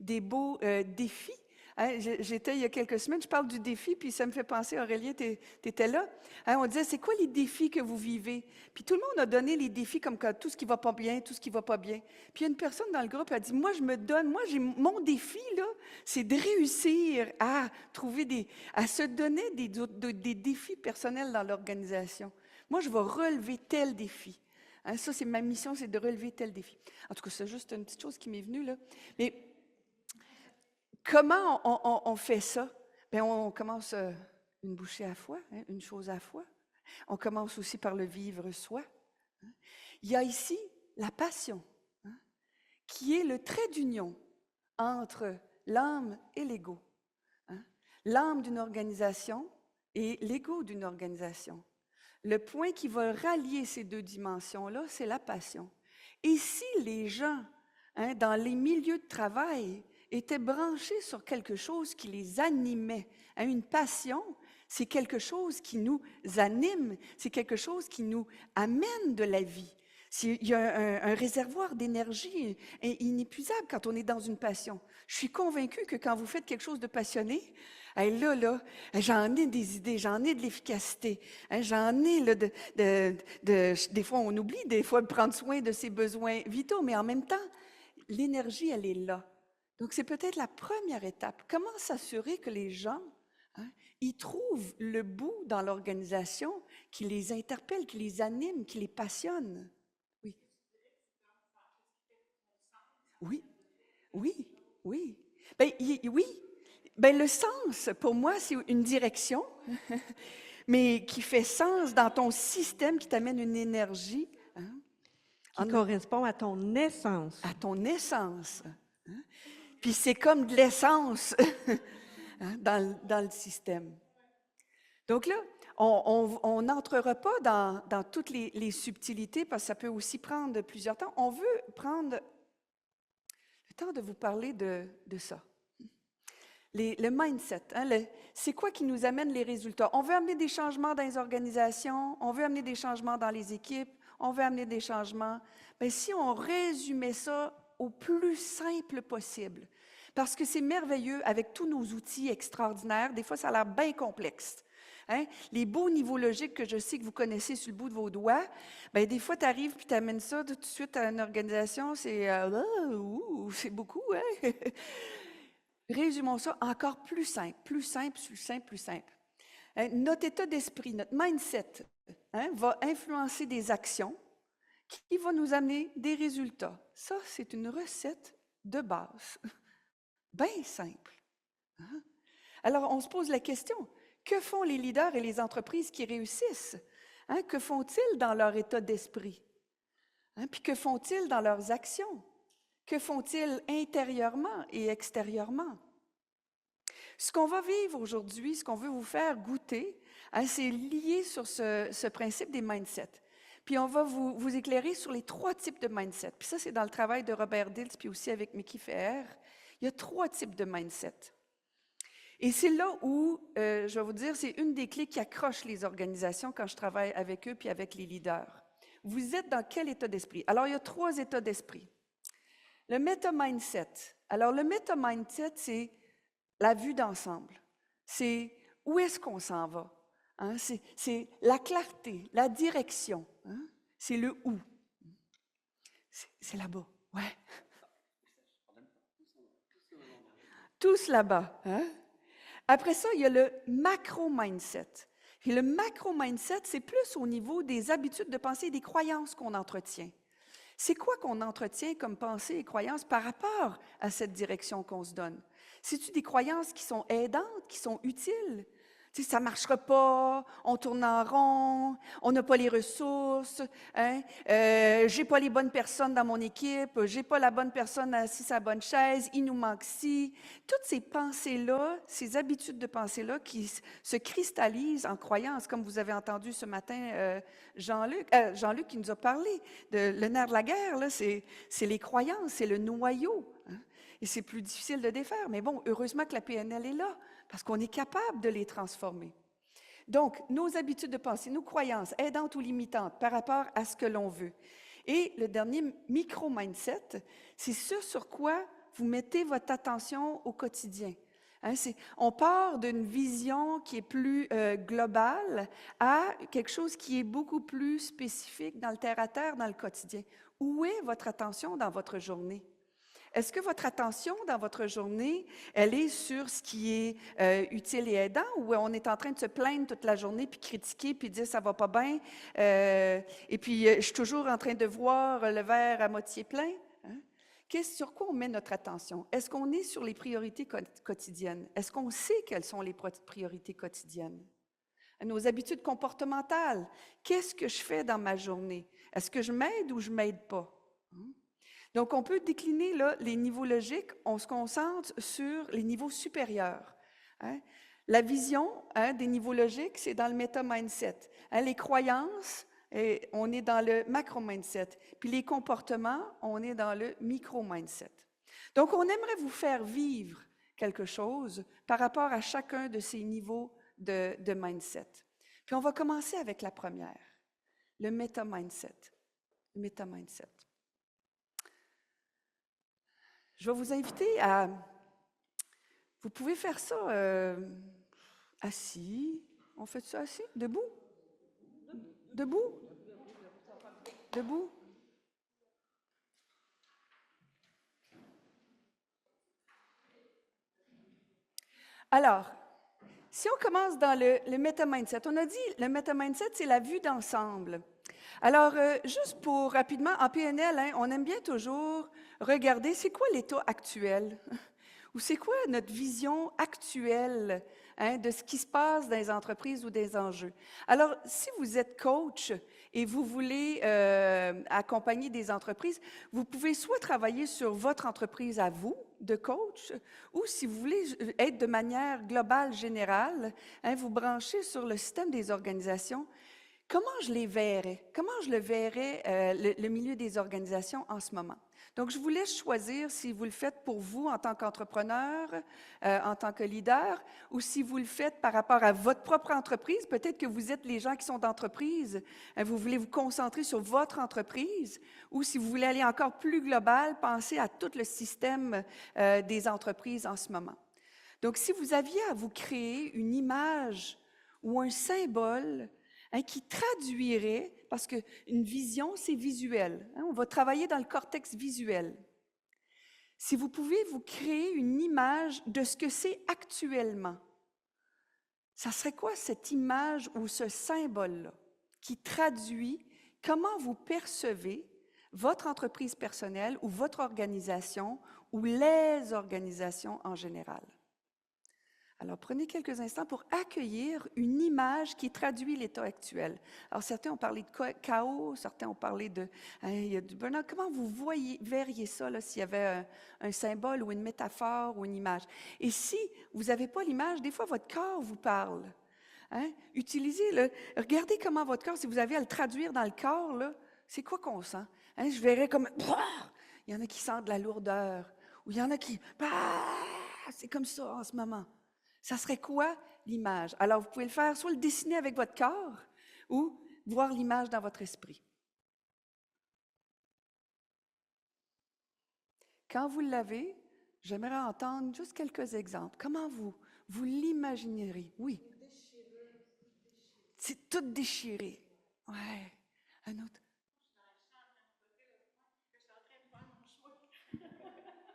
des beaux défis. Hein, j'étais il y a quelques semaines, je parle du défi, puis ça me fait penser, Aurélien, tu étais là. Hein, on disait, c'est quoi les défis que vous vivez? Puis tout le monde a donné les défis comme tout ce qui va pas bien, tout ce qui va pas bien. Puis il y a une personne dans le groupe a dit, moi, j'ai mon défi, là, c'est de réussir à trouver à se donner des défis personnels dans l'organisation. Moi, je vais relever tel défi. Hein, ça, c'est ma mission, c'est de relever tel défi. En tout cas, c'est juste une petite chose qui m'est venue, là. Mais comment on fait ça? Bien, on commence une bouchée à la fois, hein, une chose à la fois. On commence aussi par le vivre soi. Hein. Il y a ici la passion, hein, qui est le trait d'union entre l'âme et l'ego. Hein. L'âme d'une organisation et l'ego d'une organisation. Le point qui va rallier ces deux dimensions-là, c'est la passion. Et si les gens, hein, dans les milieux de travail, étaient branchés sur quelque chose qui les animait, hein, une passion, c'est quelque chose qui nous anime, c'est quelque chose qui nous amène de la vie. Il y a un réservoir d'énergie inépuisable quand on est dans une passion. Je suis convaincue que quand vous faites quelque chose de passionné, hey, là, j'en ai des idées, j'en ai de l'efficacité, hein, j'en ai là, des fois on oublie, des fois de prendre soin de ses besoins vitaux, mais en même temps, l'énergie, elle est là. Donc c'est peut-être la première étape. Comment s'assurer que les gens, hein, ils trouvent le bout dans l'organisation qui les interpelle, qui les anime, qui les passionne? Oui. Oui, oui, oui. Ben, oui. Ben, le sens, pour moi, c'est une direction, mais qui fait sens dans ton système, qui t'amène une énergie. Hein, Qui correspond à ton essence. à ton essence. Hein. Puis c'est comme de l'essence hein, dans le système. Donc là, on n'entrera pas dans toutes les subtilités parce que ça peut aussi prendre plusieurs temps. On veut prendre le temps de vous parler de ça. Le mindset, hein, c'est quoi qui nous amène les résultats? On veut amener des changements dans les organisations, on veut amener des changements dans les équipes, on veut amener des changements. Bien, si on résumait ça au plus simple possible, parce que c'est merveilleux avec tous nos outils extraordinaires, des fois ça a l'air bien complexe. Hein? Les beaux niveaux logiques que je sais que vous connaissez sur le bout de vos doigts, bien, des fois tu arrives puis tu amènes ça tout de suite à une organisation, c'est c'est beaucoup, hein? Résumons ça encore plus simple, plus simple, plus simple, plus simple. Hein, notre état d'esprit, notre mindset, hein, va influencer des actions qui vont nous amener des résultats. Ça, c'est une recette de base, bien simple. Hein? Alors, on se pose la question, que font les leaders et les entreprises qui réussissent? Hein, que font-ils dans leur état d'esprit? Hein, puis que font-ils dans leurs actions? Que font-ils intérieurement et extérieurement? Ce qu'on va vivre aujourd'hui, ce qu'on veut vous faire goûter, hein, c'est lié sur ce principe des mindsets. Puis on va vous éclairer sur les 3 types de mindset. Puis ça, c'est dans le travail de Robert Dilts, puis aussi avec Mickey Feher. Il y a 3 types de mindset. Et c'est là où, je vais vous dire, c'est une des clés qui accroche les organisations quand je travaille avec eux puis avec les leaders. Vous êtes dans quel état d'esprit? Alors, il y a 3 états d'esprit. Le meta-mindset. Alors, le meta-mindset, c'est la vue d'ensemble. C'est où est-ce qu'on s'en va? Hein? C'est la clarté, la direction. Hein? C'est le où. C'est là-bas. Ouais. Tous là-bas. Hein? Après ça, il y a le macro-mindset. Et le macro-mindset, c'est plus au niveau des habitudes de pensée et des croyances qu'on entretient. C'est quoi qu'on entretient comme pensée et croyances par rapport à cette direction qu'on se donne? C'est-tu des croyances qui sont aidantes, qui sont utiles? Tu sais, ça ne marchera pas, on tourne en rond, on n'a pas les ressources, hein? J'ai pas les bonnes personnes dans mon équipe, j'ai pas la bonne personne assise à la bonne chaise, il nous manque ci. Toutes ces pensées-là, ces habitudes de pensée-là qui se cristallisent en croyances, comme vous avez entendu ce matin Jean-Luc qui nous a parlé de le nerf de la guerre, là, c'est les croyances, c'est le noyau. Hein? Et c'est plus difficile de défaire. Mais bon, heureusement que la PNL est là, parce qu'on est capable de les transformer. Donc, nos habitudes de pensée, nos croyances aidantes ou limitantes par rapport à ce que l'on veut. Et le dernier micro-mindset, c'est ce sur quoi vous mettez votre attention au quotidien. Hein, on part d'une vision qui est plus globale à quelque chose qui est beaucoup plus spécifique dans le terre-à-terre, dans le quotidien. Où est votre attention dans votre journée? Est-ce que votre attention dans votre journée, elle est sur ce qui est utile et aidant ou on est en train de se plaindre toute la journée puis critiquer puis dire ça va pas bien et puis je suis toujours en train de voir le verre à moitié plein? Hein? Sur quoi on met notre attention? Est-ce qu'on est sur les priorités quotidiennes? Est-ce qu'on sait quelles sont les priorités quotidiennes? Nos habitudes comportementales. Qu'est-ce que je fais dans ma journée? Est-ce que je m'aide ou je m'aide pas? Hein? Donc, on peut décliner là, les niveaux logiques, on se concentre sur les niveaux supérieurs. Hein? La vision des niveaux logiques, c'est dans le meta-mindset. Hein? Les croyances, on est dans le macro-mindset. Puis les comportements, on est dans le micro-mindset. Donc, on aimerait vous faire vivre quelque chose par rapport à chacun de ces niveaux de mindset. Puis on va commencer avec la première, le meta-mindset. Le meta-mindset. Je vais vous inviter à... Vous pouvez faire ça assis. On fait ça assis? Debout? Debout? Debout? Alors, si on commence dans le meta-mindset, on a dit le meta-mindset, c'est la vue d'ensemble. Alors, juste pour rapidement, en PNL, hein, on aime bien toujours regarder c'est quoi l'état actuel ou c'est quoi notre vision actuelle hein, de ce qui se passe dans les entreprises ou des enjeux. Alors, si vous êtes coach et vous voulez accompagner des entreprises, vous pouvez soit travailler sur votre entreprise à vous, de coach, ou si vous voulez être de manière globale, générale, hein, vous branchez sur le système des organisations. Comment je les verrais? Comment je le verrais, le milieu des organisations en ce moment? Donc, je vous laisse choisir si vous le faites pour vous en tant qu'entrepreneur, en tant que leader, ou si vous le faites par rapport à votre propre entreprise. Peut-être que vous êtes les gens qui sont d'entreprise, vous voulez vous concentrer sur votre entreprise, ou si vous voulez aller encore plus global, pensez à tout le système des entreprises en ce moment. Donc, si vous aviez à vous créer une image ou un symbole hein, qui traduirait, parce qu'une vision, c'est visuel. Hein, on va travailler dans le cortex visuel. Si vous pouvez vous créer une image de ce que c'est actuellement, ça serait quoi cette image ou ce symbole-là qui traduit comment vous percevez votre entreprise personnelle ou votre organisation ou les organisations en général? Alors, prenez quelques instants pour accueillir une image qui traduit l'état actuel. Alors, certains ont parlé de chaos, certains ont parlé de burn-out. Comment vous verriez ça là, s'il y avait un symbole ou une métaphore ou une image? Et si vous n'avez pas l'image, des fois, votre corps vous parle. Hein? Utilisez-le. Regardez comment votre corps, si vous avez à le traduire dans le corps, là, c'est quoi qu'on sent? Hein? Je verrais comme... Il y en a qui sentent de la lourdeur. Ou il y en a qui... C'est comme ça en ce moment. Ça serait quoi l'image? Alors, vous pouvez le faire, soit le dessiner avec votre corps ou voir l'image dans votre esprit. Quand vous l'avez, j'aimerais entendre juste quelques exemples. Comment vous l'imaginerez? Oui. C'est tout déchiré. Ouais. Un autre.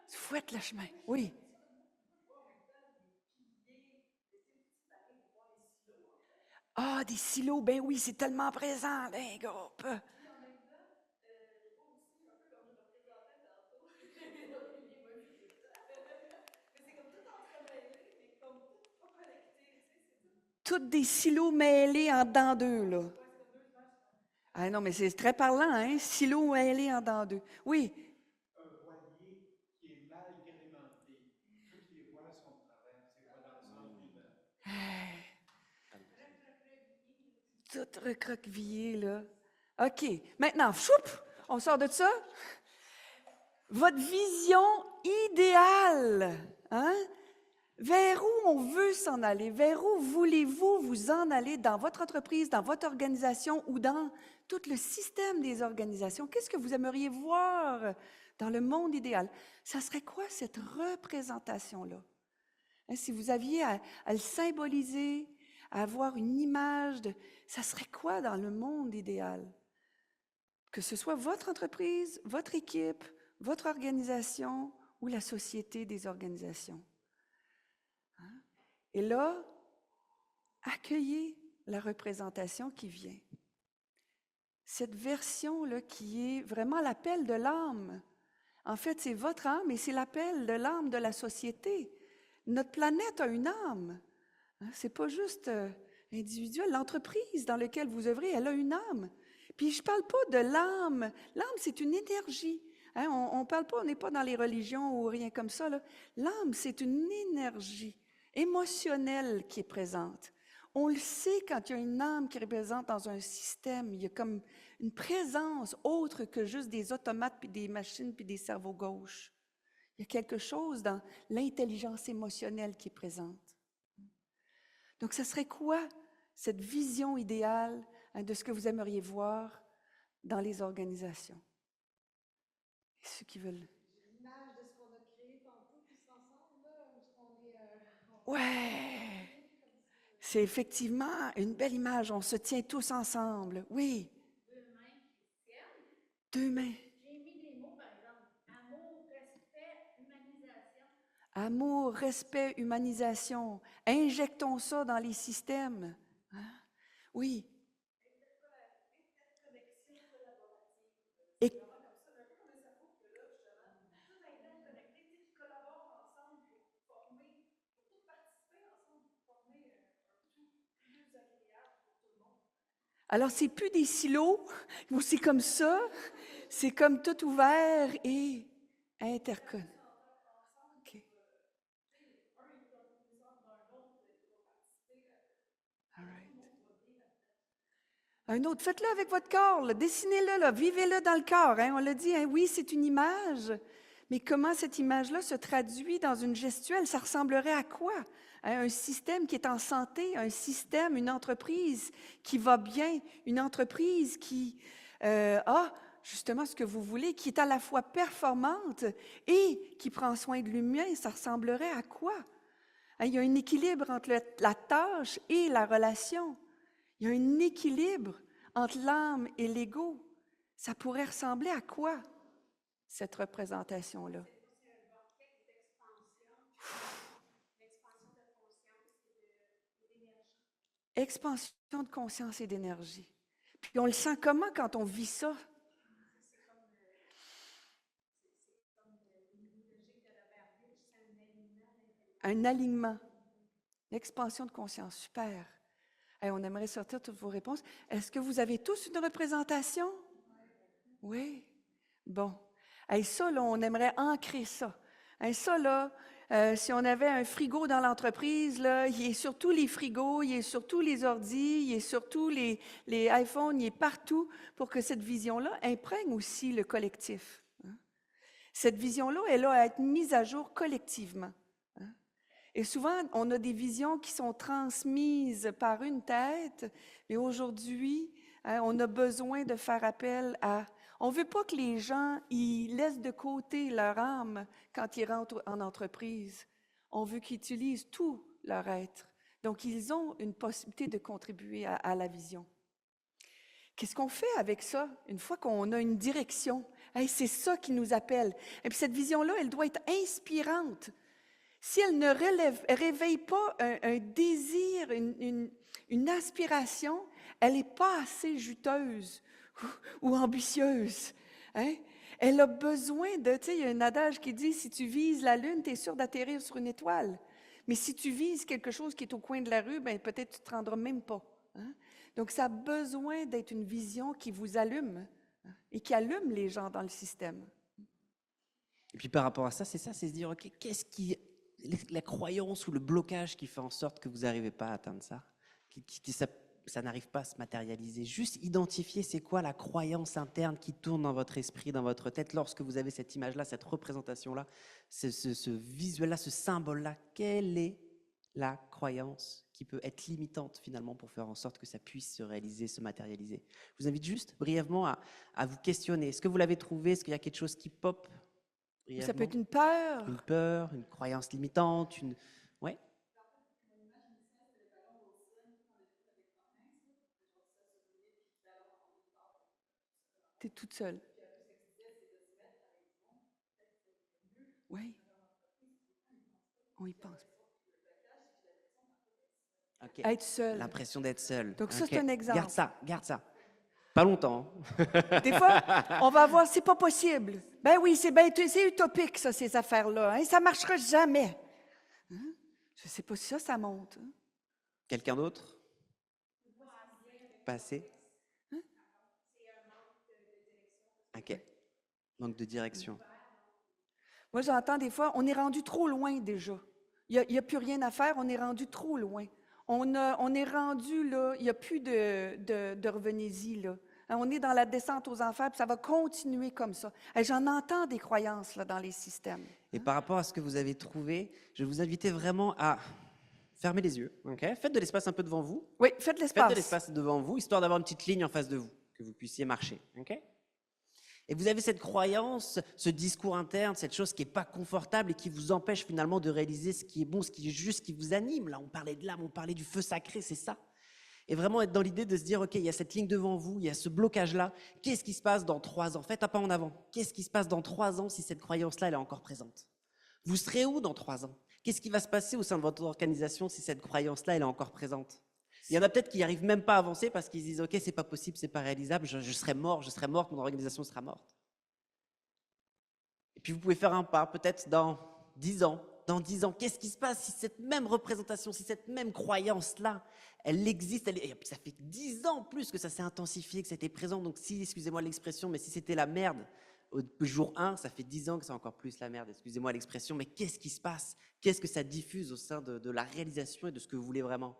Tu fouettes le chemin. Oui. Ah, des silos, ben oui, c'est tellement présent dans les groupes. Toutes des silos mêlés en dedans d'eux, là. Ah non, mais c'est très parlant, hein? Silos mêlés en dedans d'eux. Oui. Un voilier qui est mal grémenté. Toutes les voiles sont de travers. C'est pas dans le sens du vent. Hey, tout recroquevillé, là. OK. Maintenant, choup, on sort de ça. Votre vision idéale, hein? Vers où on veut s'en aller? Vers où voulez-vous vous en aller dans votre entreprise, dans votre organisation ou dans tout le système des organisations? Qu'est-ce que vous aimeriez voir dans le monde idéal? Ça serait quoi cette représentation-là? Hein, si vous aviez à le symboliser, à avoir une image ça serait quoi dans le monde idéal? Que ce soit votre entreprise, votre équipe, votre organisation ou la société des organisations. Hein? Et là, accueillez la représentation qui vient. Cette version-là qui est vraiment l'appel de l'âme. En fait, c'est votre âme et c'est l'appel de l'âme de la société. Notre planète a une âme. Hein? Ce n'est pas juste individuel. L'entreprise dans laquelle vous œuvrez, elle a une âme. Puis je ne parle pas de l'âme. L'âme, c'est une énergie. Hein? On parle pas, on n'est pas dans les religions ou rien comme ça. L'âme, c'est une énergie émotionnelle qui est présente. On le sait quand il y a une âme qui est présente dans un système. Il y a comme une présence autre que juste des automates, puis des machines, puis des cerveaux gauches. Il y a quelque chose dans l'intelligence émotionnelle qui est présente. Donc, ce serait quoi cette vision idéale de ce que vous aimeriez voir dans les organisations? Et ceux qui veulent. L'image de ce qu'on a créé tantôt tous ensemble, là, où on est. Ouais! C'est effectivement une belle image. On se tient tous ensemble. Oui. Deux mains qui se tiennent. Deux mains. J'ai mis des mots, par exemple, amour, respect, humanisation. Amour, respect, humanisation. Injectons ça dans les systèmes. Hein? Oui. Et alors, c'est plus des silos, ou c'est comme ça, c'est comme tout ouvert et interconnecté. OK. All right. Un autre, faites-le avec votre corps, là, dessinez-le, là, vivez-le dans le corps. Hein, on l'a dit, hein, oui, c'est une image, mais comment cette image-là se traduit dans une gestuelle? Ça ressemblerait à quoi? Hein, un système qui est en santé, un système, une entreprise qui va bien, une entreprise qui a justement ce que vous voulez, qui est à la fois performante et qui prend soin de l'humain, ça ressemblerait à quoi? Hein, il y a un équilibre entre la tâche et la relation. Il y a un équilibre entre l'âme et l'ego. Ça pourrait ressembler à quoi, cette représentation-là? Expansion de conscience et d'énergie. Puis on le sent comment quand on vit ça? Un alignement. L'expansion de conscience, super. Hey, on aimerait sortir toutes vos réponses. Est-ce que vous avez tous une représentation? Oui. Bon. Hey, ça, là, on aimerait ancrer ça. Hey, ça, là, si on avait un frigo dans l'entreprise, là, il est sur tous les frigos, il est sur tous les ordis, il est sur tous les iPhones, il est partout pour que cette vision-là imprègne aussi le collectif. Hein. Cette vision-là, elle a à être mise à jour collectivement. Hein. Et souvent, on a des visions qui sont transmises par une tête, mais aujourd'hui, hein, on a besoin de faire appel à... On ne veut pas que les gens ils laissent de côté leur âme quand ils rentrent en entreprise. On veut qu'ils utilisent tout leur être. Donc, ils ont une possibilité de contribuer à la vision. Qu'est-ce qu'on fait avec ça une fois qu'on a une direction? Hey, c'est ça qui nous appelle. Et puis cette vision-là, elle doit être inspirante. Si elle ne réveille pas un désir, une aspiration, elle n'est pas assez juteuse ou ambitieuse. Hein? Elle a besoin de, tu sais, il y a un adage qui dit, si tu vises la lune, tu es sûr d'atterrir sur une étoile. Mais si tu vises quelque chose qui est au coin de la rue, ben peut-être tu ne te rendras même pas. Hein? Donc, ça a besoin d'être une vision qui vous allume et qui allume les gens dans le système. Et puis par rapport à ça, c'est se dire, OK, qu'est-ce qui, la croyance ou le blocage qui fait en sorte que vous n'arrivez pas à atteindre ça, ça n'arrive pas à se matérialiser. Juste identifier c'est quoi la croyance interne qui tourne dans votre esprit, dans votre tête, lorsque vous avez cette image-là, cette représentation-là, ce visuel-là, ce symbole-là. Quelle est la croyance qui peut être limitante finalement pour faire en sorte que ça puisse se réaliser, se matérialiser? Je vous invite juste brièvement à vous questionner. Est-ce que vous l'avez trouvé? Est-ce qu'il y a quelque chose qui pop brièvement? Ça peut être une peur. Une peur, une croyance limitante, une... Ouais. Tu es toute seule. Oui. On y pense. OK. Être seule. L'impression d'être seul. Donc ça, OK. c'est un exemple. Garde ça. Pas longtemps. Des fois, on va voir, c'est pas possible. Ben oui, c'est utopique, ça, ces affaires-là. Hein? Ça marchera jamais. Hein? Je ne sais pas si ça monte. Hein? Quelqu'un d'autre? Passé? Hein? OK. Manque de direction. Moi, j'entends des fois, on est rendu trop loin déjà. Il n'y a plus rien à faire, on est rendu trop loin. On est rendu là, il n'y a plus de revenez-y là. Hein, on est dans la descente aux enfers, puis ça va continuer comme ça. Et j'en entends des croyances là, dans les systèmes. Et par rapport à ce que vous avez trouvé, je vais vous inviter vraiment à fermer les yeux. OK? Faites de l'espace un peu devant vous. Oui, faites l'espace. Faites de l'espace devant vous, histoire d'avoir une petite ligne en face de vous, que vous puissiez marcher. OK? Et vous avez cette croyance, ce discours interne, cette chose qui n'est pas confortable et qui vous empêche finalement de réaliser ce qui est bon, ce qui est juste, ce qui vous anime. Là, on parlait de l'âme, on parlait du feu sacré, c'est ça. Et vraiment être dans l'idée de se dire, OK, il y a cette ligne devant vous, il y a ce blocage-là. Qu'est-ce qui se passe dans 3 ans? Faites un pas en avant. Qu'est-ce qui se passe dans 3 ans si cette croyance-là, elle est encore présente? Vous serez où dans 3 ans? Qu'est-ce qui va se passer au sein de votre organisation si cette croyance-là, elle est encore présente? Il y en a peut-être qui n'arrivent même pas à avancer parce qu'ils se disent « Ok, c'est pas possible, c'est pas réalisable, je serai mort, je serai morte, mon organisation sera morte. » Et puis vous pouvez faire un pas, peut-être dans 10 ans. Dans 10 ans, qu'est-ce qui se passe si cette même représentation, si cette même croyance-là, elle existe, et puis ça fait 10 ans plus que ça s'est intensifié, que c'était présent. Donc si, excusez-moi l'expression, mais si c'était la merde au jour 1, ça fait 10 ans que c'est encore plus la merde, excusez-moi l'expression, mais qu'est-ce qui se passe? Qu'est-ce que ça diffuse au sein de la réalisation et de ce que vous voulez vraiment?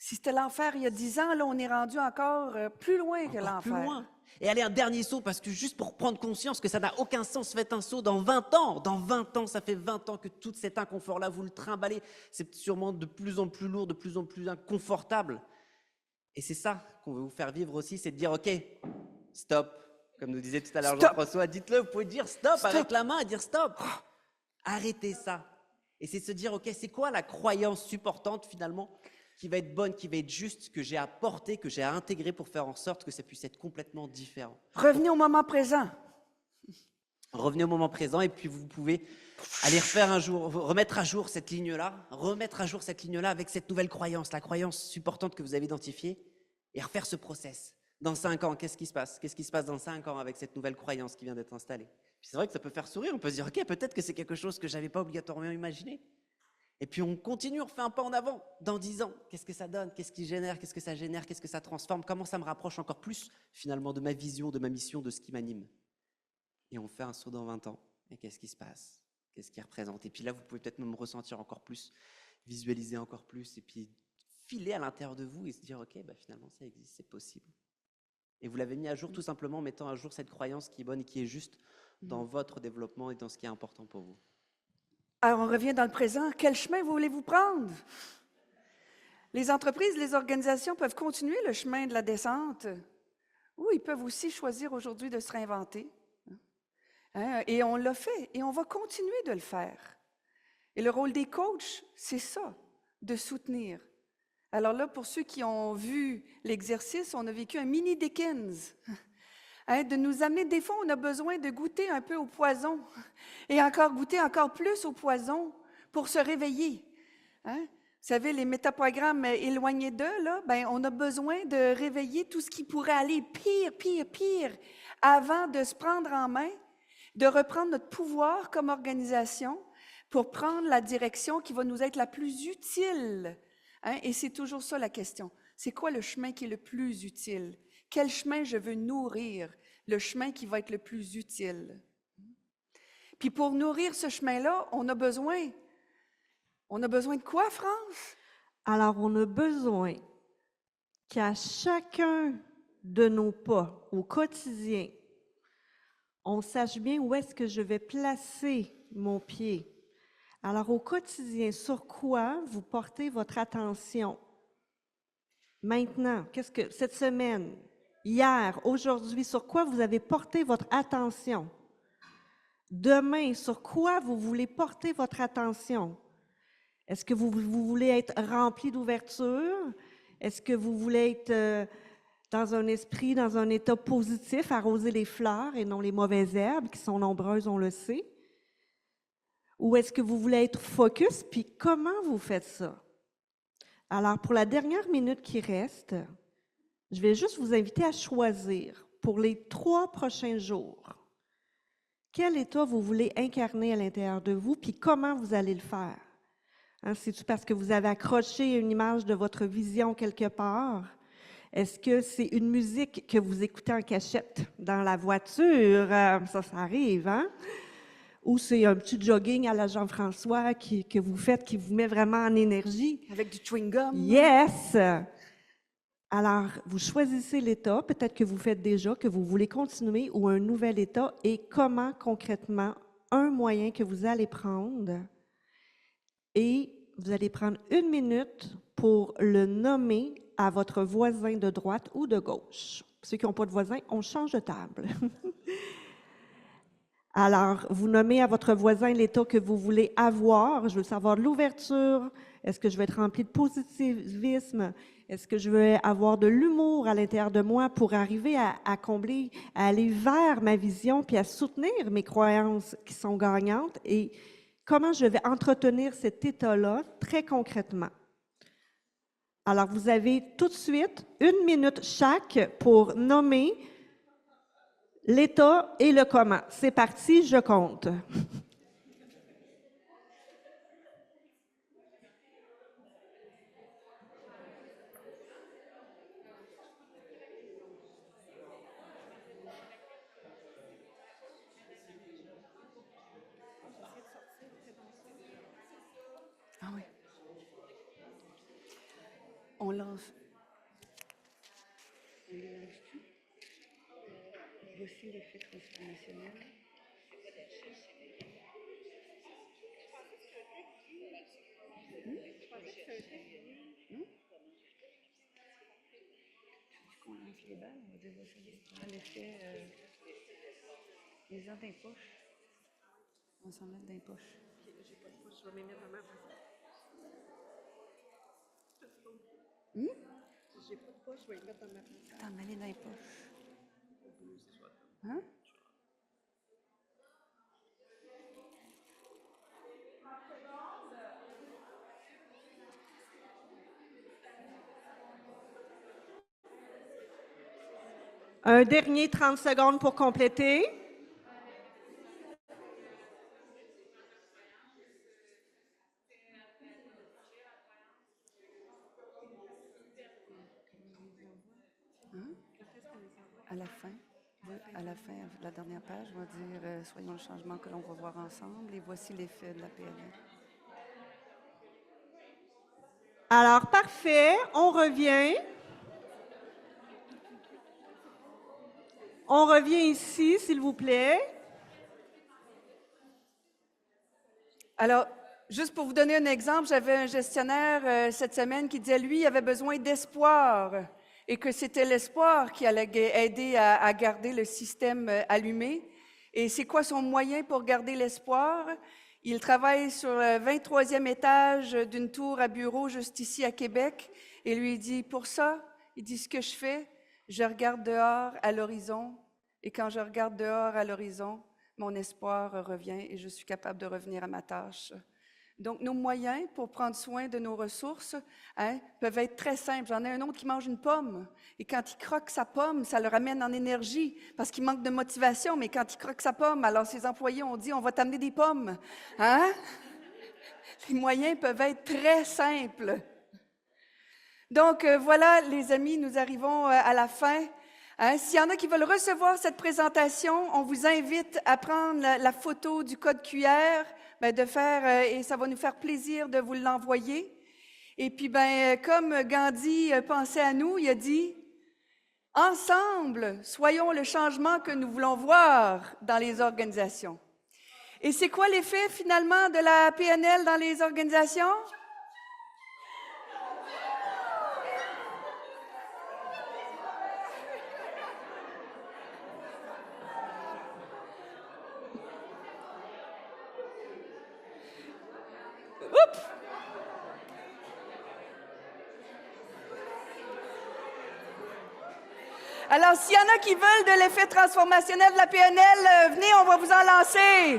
Si c'était l'enfer il y a 10 ans, là, on est rendu encore plus loin que Encore plus l'enfer. loin. Et allez, un dernier saut, parce que juste pour prendre conscience que ça n'a aucun sens, faites un saut dans 20 ans. Dans 20 ans, ça fait 20 ans que tout cet inconfort-là, vous le trimballez. C'est sûrement de plus en plus lourd, de plus en plus inconfortable. Et c'est ça qu'on veut vous faire vivre aussi, c'est de dire, OK, stop. Comme nous disait tout à l'heure Stop. Jean-François, dites-le, vous pouvez dire stop, Stop. avec la main et dire stop. Arrêtez ça. Et c'est se dire, OK, c'est quoi la croyance supportante finalement qui va être bonne, qui va être juste, que j'ai à porter, que j'ai à intégrer pour faire en sorte que ça puisse être complètement différent. Revenez au moment présent. Revenez au moment présent et puis vous pouvez aller refaire un jour, remettre à jour cette ligne-là, avec cette nouvelle croyance, la croyance supportante que vous avez identifiée et refaire ce process. Dans 5 ans, qu'est-ce qui se passe? Qu'est-ce qui se passe dans 5 ans avec cette nouvelle croyance qui vient d'être installée? Puis c'est vrai que ça peut faire sourire, on peut se dire, OK, peut-être que c'est quelque chose que je n'avais pas obligatoirement imaginé. Et puis on continue, on fait un pas en avant. Dans 10 ans, qu'est-ce que ça donne? Qu'est-ce qui génère? Qu'est-ce que ça génère? Qu'est-ce que ça transforme? Comment ça me rapproche encore plus finalement de ma vision, de ma mission, de ce qui m'anime? Et on fait un saut dans 20 ans. Et qu'est-ce qui se passe? Qu'est-ce qui représente? Et puis là, vous pouvez peut-être même ressentir encore plus, visualiser encore plus, et puis filer à l'intérieur de vous et se dire, OK, bah finalement ça existe, c'est possible. Et vous l'avez mis à jour tout simplement en mettant à jour cette croyance qui est bonne et qui est juste dans votre développement et dans ce qui est important pour vous. Alors, on revient dans le présent. Quel chemin voulez-vous prendre? Les entreprises, les organisations peuvent continuer le chemin de la descente ou ils peuvent aussi choisir aujourd'hui de se réinventer. Hein? Et on l'a fait et on va continuer de le faire. Et le rôle des coachs, c'est ça, de soutenir. Alors là, pour ceux qui ont vu l'exercice, on a vécu un mini Dickens. Hein, de nous amener, des fois, on a besoin de goûter un peu au poison et encore goûter encore plus au poison pour se réveiller. Hein? Vous savez, les métaprogrammes éloignés d'eux, là, ben, on a besoin de réveiller tout ce qui pourrait aller pire, pire, pire avant de se prendre en main, de reprendre notre pouvoir comme organisation pour prendre la direction qui va nous être la plus utile. Hein? Et c'est toujours ça la question. C'est quoi le chemin qui est le plus utile? Quel chemin je veux nourrir? Le chemin qui va être le plus utile. Puis pour nourrir ce chemin-là, on a besoin de quoi, France? Alors, on a besoin qu'à chacun de nos pas au quotidien, on sache bien où est-ce que je vais placer mon pied. Alors, au quotidien, sur quoi vous portez votre attention? Maintenant, qu'est-ce que cette semaine, hier, aujourd'hui, sur quoi vous avez porté votre attention? Demain, sur quoi vous voulez porter votre attention? Est-ce que vous voulez être rempli d'ouverture? Est-ce que vous voulez être dans un esprit, dans un état positif, arroser les fleurs et non les mauvaises herbes qui sont nombreuses, on le sait? Ou est-ce que vous voulez être focus? Puis comment vous faites ça? Alors, pour la dernière minute qui reste, je vais juste vous inviter à choisir pour les 3 prochains jours quel état vous voulez incarner à l'intérieur de vous, puis comment vous allez le faire. Hein, c'est-tu parce que vous avez accroché une image de votre vision quelque part? Est-ce que c'est une musique que vous écoutez en cachette dans la voiture? Ça arrive, hein? Ou c'est un petit jogging à la Jean-François que vous faites, qui vous met vraiment en énergie? Avec du chewing-gum? Yes! Alors, vous choisissez l'état, peut-être que vous faites déjà, que vous voulez continuer, ou un nouvel état, et comment concrètement, un moyen que vous allez prendre, et vous allez prendre 1 minute pour le nommer à votre voisin de droite ou de gauche. Ceux qui n'ont pas de voisin, on change de table. Alors, vous nommez à votre voisin l'état que vous voulez avoir. Je veux savoir de l'ouverture. Est-ce que je vais être rempli de positivisme? Est-ce que je vais avoir de l'humour à l'intérieur de moi pour arriver à combler, à aller vers ma vision puis à soutenir mes croyances qui sont gagnantes? Et comment je vais entretenir cet état-là très concrètement? Alors, vous avez tout de suite 1 minute chaque pour nommer l'état et le comment. C'est parti, je compte. Ah oui. On lance. On les lance-tu? Voici l'effet transformationnel. On lance les balles, on va dire voici l'effet. Les gens dans les poches. On va s'en mettre dans les poches. J'ai pas de poche, je vais me mettre dans ma poche. J'ai pas de poche, je vais les mettre dans ma poche. Attends, mets-les dans les poches. Hein? Un dernier 30 secondes pour compléter. À la fin, la dernière page, on va dire soyons le changement que l'on va voir ensemble et voici l'effet de la PNL. Alors, parfait, on revient. On revient ici, s'il vous plaît. Alors, juste pour vous donner un exemple, j'avais un gestionnaire cette semaine qui disait, lui, il avait besoin d'espoir et que c'était l'espoir qui allait aider à garder le système allumé. Et c'est quoi son moyen pour garder l'espoir? Il travaille sur le 23e étage d'une tour à bureau juste ici à Québec. Et lui, il dit, pour ça, il dit, ce que je fais, je regarde dehors à l'horizon. Et quand je regarde dehors à l'horizon, mon espoir revient et je suis capable de revenir à ma tâche. Donc, nos moyens pour prendre soin de nos ressources peuvent être très simples. J'en ai un autre qui mange une pomme. Et quand il croque sa pomme, ça le ramène en énergie parce qu'il manque de motivation. Mais quand il croque sa pomme, alors ses employés ont dit, on va t'amener des pommes. Hein? Les moyens peuvent être très simples. Donc, voilà, les amis, nous arrivons à la fin. S'il y en a qui veulent recevoir cette présentation, on vous invite à prendre la photo du code QR, de faire, et ça va nous faire plaisir de vous l'envoyer. Et puis, comme Gandhi pensait à nous, il a dit, ensemble, soyons le changement que nous voulons voir dans les organisations. Et c'est quoi l'effet finalement de la PNL dans les organisations? Oups! Alors, s'il y en a qui veulent de l'effet transformationnel de la PNL, venez, on va vous en lancer.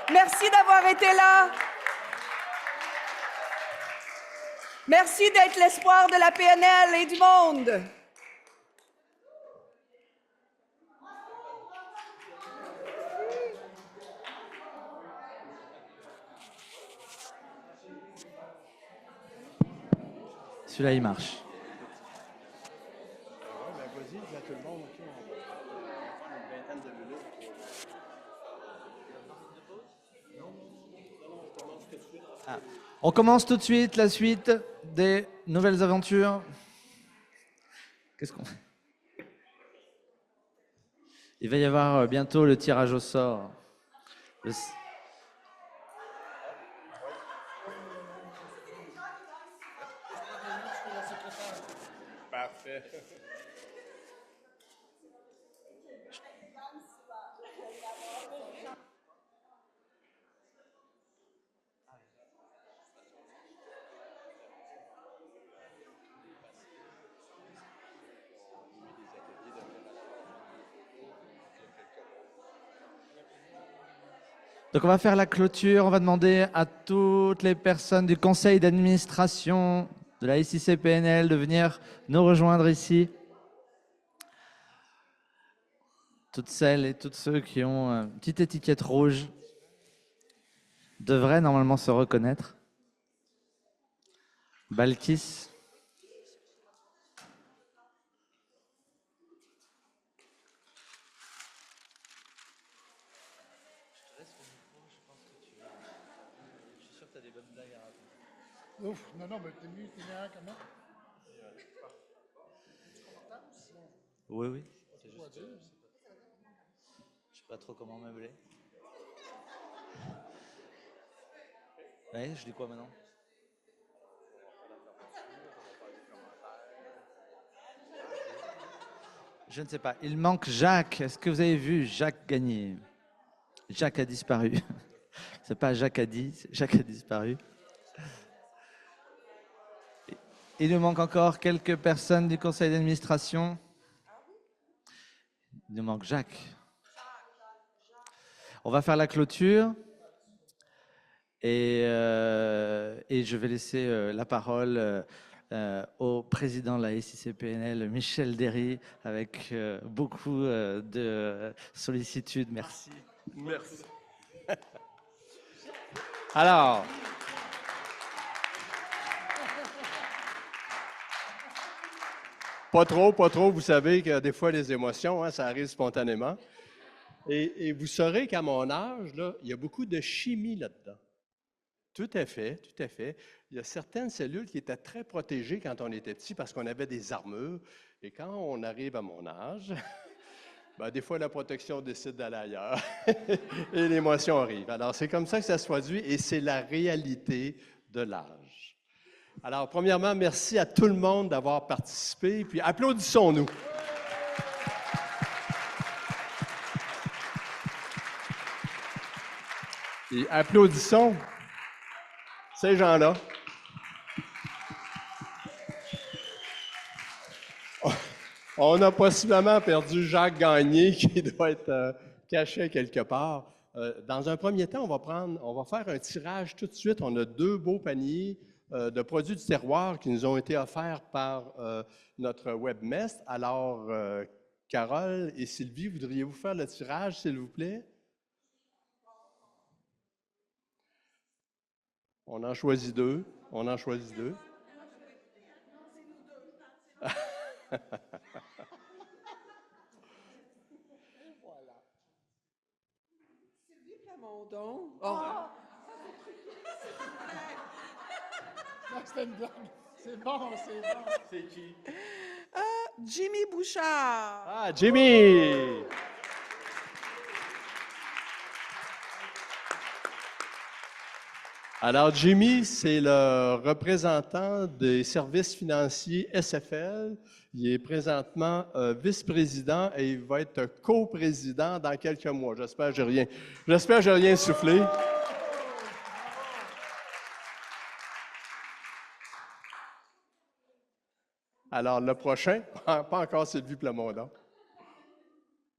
Merci d'avoir été là. Merci d'être l'espoir de la PNL et du monde. Celui-là, il marche. Vas-y, dis à tout le monde, OK, on va prendre une vingtaine de minutes. On commence tout de suite la suite des nouvelles aventures. Qu'est-ce qu'on fait? Il va y avoir bientôt le tirage au sort. Parfait. Donc on va faire la clôture, on va demander à toutes les personnes du conseil d'administration de la SIC-PNL de venir nous rejoindre ici. Toutes celles et tous ceux qui ont une petite étiquette rouge devraient normalement se reconnaître. Balkis. Ouf, non, mais t'es mieux comment? Oui, oui. Je sais pas trop comment meubler. Ouais, je dis quoi maintenant? Je ne sais pas. Il manque Jacques. Est-ce que vous avez vu Jacques gagner? Jacques a disparu. C'est pas Jacques a dit, Jacques a disparu. Il nous manque encore quelques personnes du conseil d'administration. Il nous manque Jacques. On va faire la clôture et je vais laisser la parole au président de la SIC-PNL, Michel Derry, avec beaucoup de sollicitude. Merci. Merci. Alors, Pas trop. Vous savez que des fois, les émotions, ça arrive spontanément. Et vous saurez qu'à mon âge, là, il y a beaucoup de chimie là-dedans. Tout à fait, tout à fait. Il y a certaines cellules qui étaient très protégées quand on était petit parce qu'on avait des armures. Et quand on arrive à mon âge, Ben, des fois, la protection décide d'aller ailleurs et l'émotion arrive. Alors, c'est comme ça que ça se produit et c'est la réalité de l'âge. Alors, premièrement, merci à tout le monde d'avoir participé, puis applaudissons-nous. Et applaudissons ces gens-là. On a possiblement perdu Jacques Gagné qui doit être caché quelque part. Dans un premier temps, on va faire un tirage tout de suite. On a 2 beaux paniers de produits du terroir qui nous ont été offerts par notre webmestre. Alors, Carole et Sylvie, voudriez-vous faire le tirage, s'il vous plaît? On en choisit 2. On en choisit 2. Sylvie Plamondon. Oh. Non, c'était une blague. C'est bon, c'est bon. C'est qui? Jimmy Bouchard. Ah, Jimmy! Alors, Jimmy, c'est le représentant des services financiers SFL. Il est présentement vice-président et il va être coprésident dans quelques mois. J'espère que j'ai rien soufflé. Alors, le prochain, pas encore Sylvie Plamondon.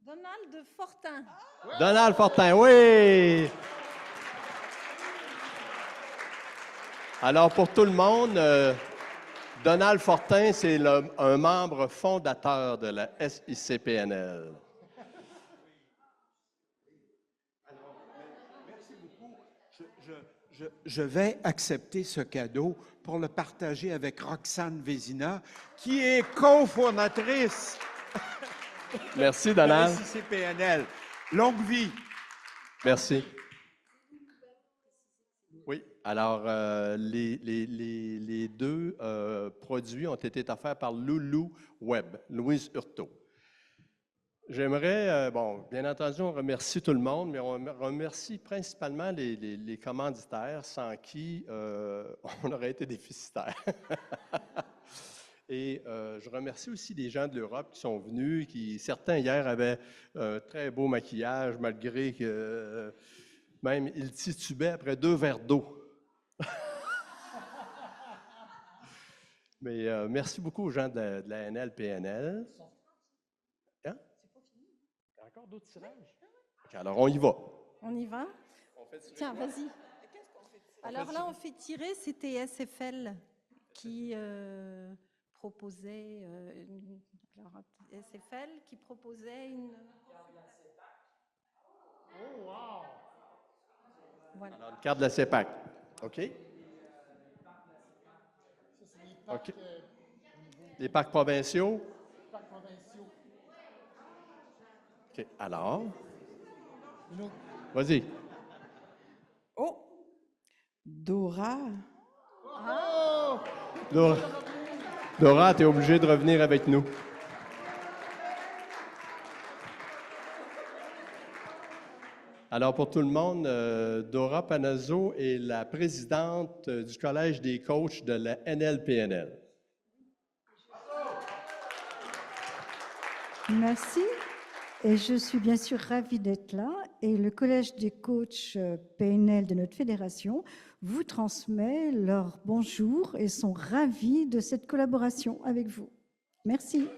Donald Fortin. Donald Fortin, oui! Alors, pour tout le monde, Donald Fortin, c'est un membre fondateur de la SICPNL. Merci beaucoup. Je vais accepter ce cadeau pour le partager avec Roxane Vézina, qui est cofondatrice Merci, de la Donald. SICPNL. Longue vie. Merci. Oui, alors, les 2 produits ont été offerts par Loulou Web, Louise Hurtaud. J'aimerais, bien entendu, on remercie tout le monde, mais on remercie principalement les commanditaires sans qui on aurait été déficitaire. Et je remercie aussi les gens de l'Europe qui sont venus, certains hier avaient un très beau maquillage, malgré que même ils titubaient après 2 verres d'eau. Mais merci beaucoup aux gens de la NL-PNL. Hein? Il y a encore d'autres tirages? OK, alors, on y va. On y va? Tiens, vas-y. Alors là, on fait tirer, c'était SFL qui proposait SFL qui proposait une. Oh, wow! Voilà. Alors, une carte de la CEPAC. OK? OK. Les parcs provinciaux. OK. Alors, vas-y. Oh, Dora. Dora, tu es obligée de revenir avec nous. Alors, pour tout le monde, Dora Panazzo est la présidente du Collège des coachs de la NL-PNL. Merci. Et je suis bien sûr ravie d'être là. Et le Collège des coachs PNL de notre fédération vous transmet leur bonjour et sont ravis de cette collaboration avec vous. Merci.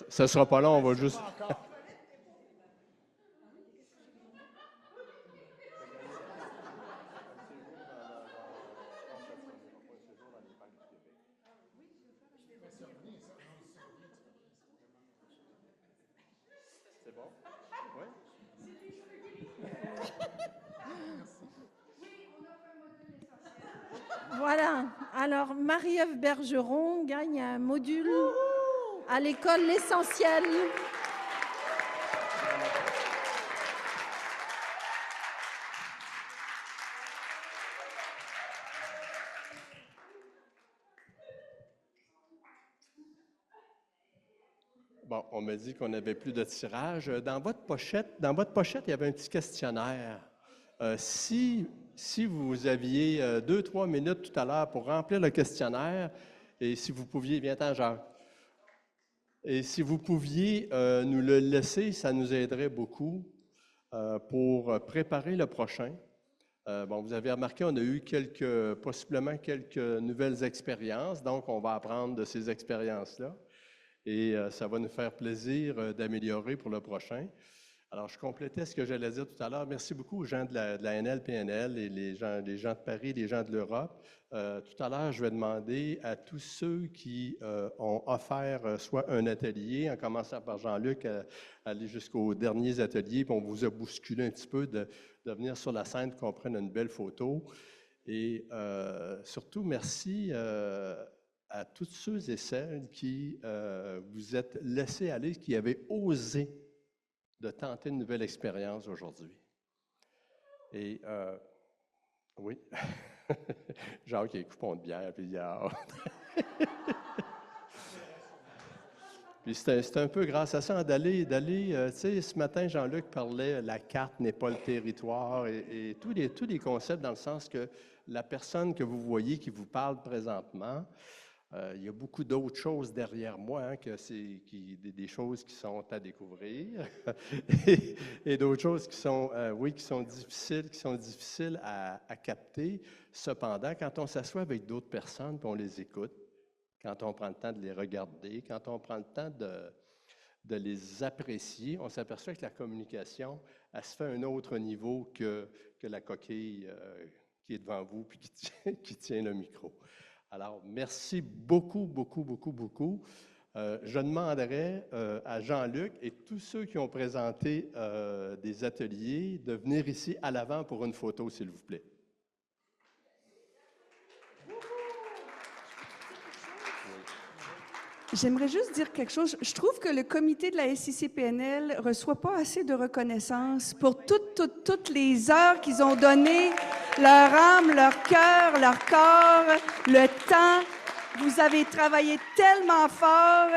Ça ne sera pas long, on va juste... C'est bon? Oui? Voilà. Alors, Marie-Ève Bergeron gagne un module à l'école L'Essentiel. Bon, on m'a dit qu'on n'avait plus de tirage. Dans votre pochette, il y avait un petit questionnaire. Si vous aviez 2-3 minutes tout à l'heure pour remplir le questionnaire, et si vous pouviez, viens-t'en, Jacques, et si vous pouviez nous le laisser, ça nous aiderait beaucoup pour préparer le prochain. Bon, vous avez remarqué, on a eu possiblement quelques nouvelles expériences, donc on va apprendre de ces expériences-là. Et ça va nous faire plaisir d'améliorer pour le prochain. Alors, je complétais ce que j'allais dire tout à l'heure. Merci beaucoup aux gens de la NL-PNL et les gens de Paris, les gens de l'Europe. Tout à l'heure, je vais demander à tous ceux qui ont offert soit un atelier, en commençant par Jean-Luc, aller jusqu'aux derniers ateliers, puis on vous a bousculé un petit peu de venir sur la scène, qu'on prenne une belle photo. Et surtout, merci à tous ceux et celles qui vous êtes laissés aller, qui avaient osé de tenter une nouvelle expérience aujourd'hui. Et oui, Jacques, il y a des coupons de bière, puis il y a... Puis c'est un peu grâce à ça d'aller, tu sais, ce matin, Jean-Luc parlait, la carte n'est pas le territoire, et tous les concepts dans le sens que la personne que vous voyez qui vous parle présentement, il y a beaucoup d'autres choses derrière moi, hein, des choses qui sont à découvrir et d'autres choses qui sont, qui sont difficiles à capter. Cependant, quand on s'assoit avec d'autres personnes et on les écoute, quand on prend le temps de les regarder, quand on prend le temps de les apprécier, on s'aperçoit que la communication, elle se fait à un autre niveau que la coquille qui est devant vous et qui tient le micro. Alors, merci beaucoup, beaucoup, beaucoup, beaucoup. Je demanderai à Jean-Luc et tous ceux qui ont présenté des ateliers de venir ici à l'avant pour une photo, s'il vous plaît. J'aimerais juste dire quelque chose. Je trouve que le comité de la SIC-PNL ne reçoit pas assez de reconnaissance pour toutes les heures qu'ils ont données, leur âme, leur cœur, leur corps, le temps. Vous avez travaillé tellement fort.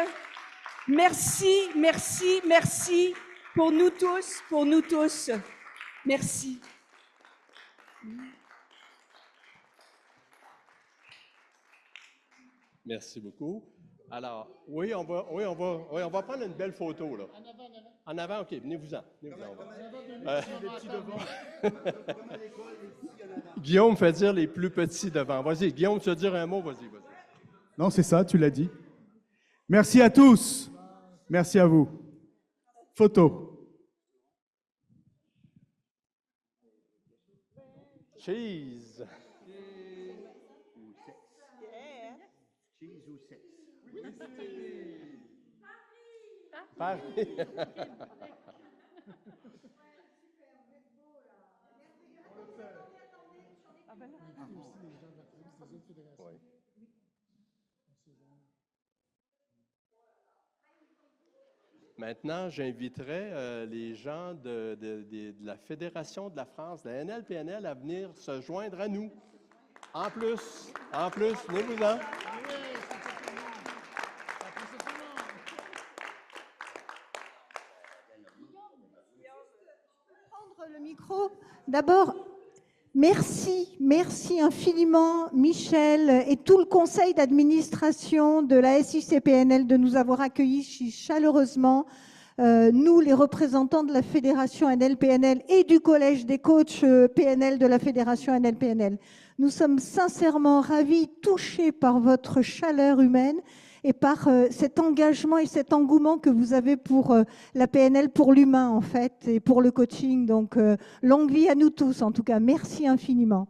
Merci, merci, merci pour nous tous, pour nous tous. Merci. Merci beaucoup. Alors, oui, on va prendre une belle photo, là. En avant, OK, venez-vous-en. Guillaume fait dire les plus petits devant. Vas-y, Guillaume, tu veux dire un mot? Vas-y. Non, c'est ça, tu l'as dit. Merci à tous. Merci à vous. Photo. Cheese. Cheese ou sexe. Paris. Maintenant, j'inviterai les gens de la Fédération de la France, de la NL-PNL, à venir se joindre à nous. En plus, venez-vous-en. Prendre le micro. D'abord, merci infiniment, Michel et tout le conseil d'administration de la SIC-PNL de nous avoir accueillis si chaleureusement. Nous, les représentants de la Fédération NL-PNL et du Collège des coachs PNL de la Fédération NL-PNL. Nous sommes sincèrement ravis, touchés par votre chaleur humaine et par cet engagement et cet engouement que vous avez pour la PNL, pour l'humain en fait, et pour le coaching. Donc, longue vie à nous tous, en tout cas. Merci infiniment.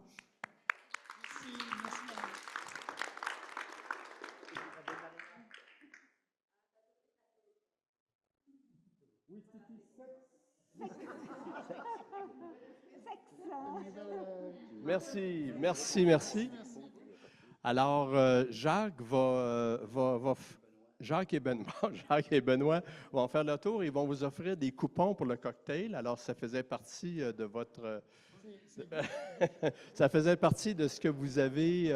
Merci. Alors, Jacques et Benoît vont faire le tour et ils vont vous offrir des coupons pour le cocktail. Alors, ça faisait partie de votre... ça faisait partie de ce que vous avez...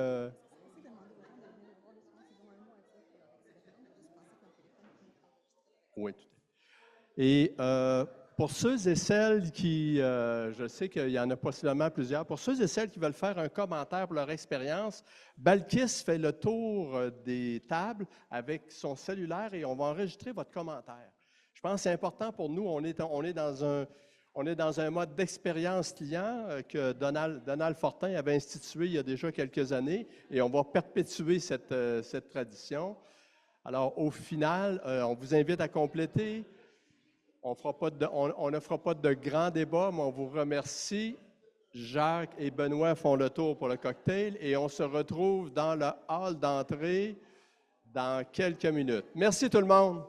Oui, tout à fait. Et pour ceux et celles qui, je sais qu'il y en a possiblement plusieurs, pour ceux et celles qui veulent faire un commentaire pour leur expérience, Balkis fait le tour des tables avec son cellulaire et on va enregistrer votre commentaire. Je pense que c'est important pour nous, on est dans un mode d'expérience client que Donald Fortin avait institué il y a déjà quelques années et on va perpétuer cette tradition. Alors, au final, on vous invite à compléter. On ne fera pas de grand débat, mais on vous remercie. Jacques et Benoît font le tour pour le cocktail et on se retrouve dans le hall d'entrée dans quelques minutes. Merci tout le monde.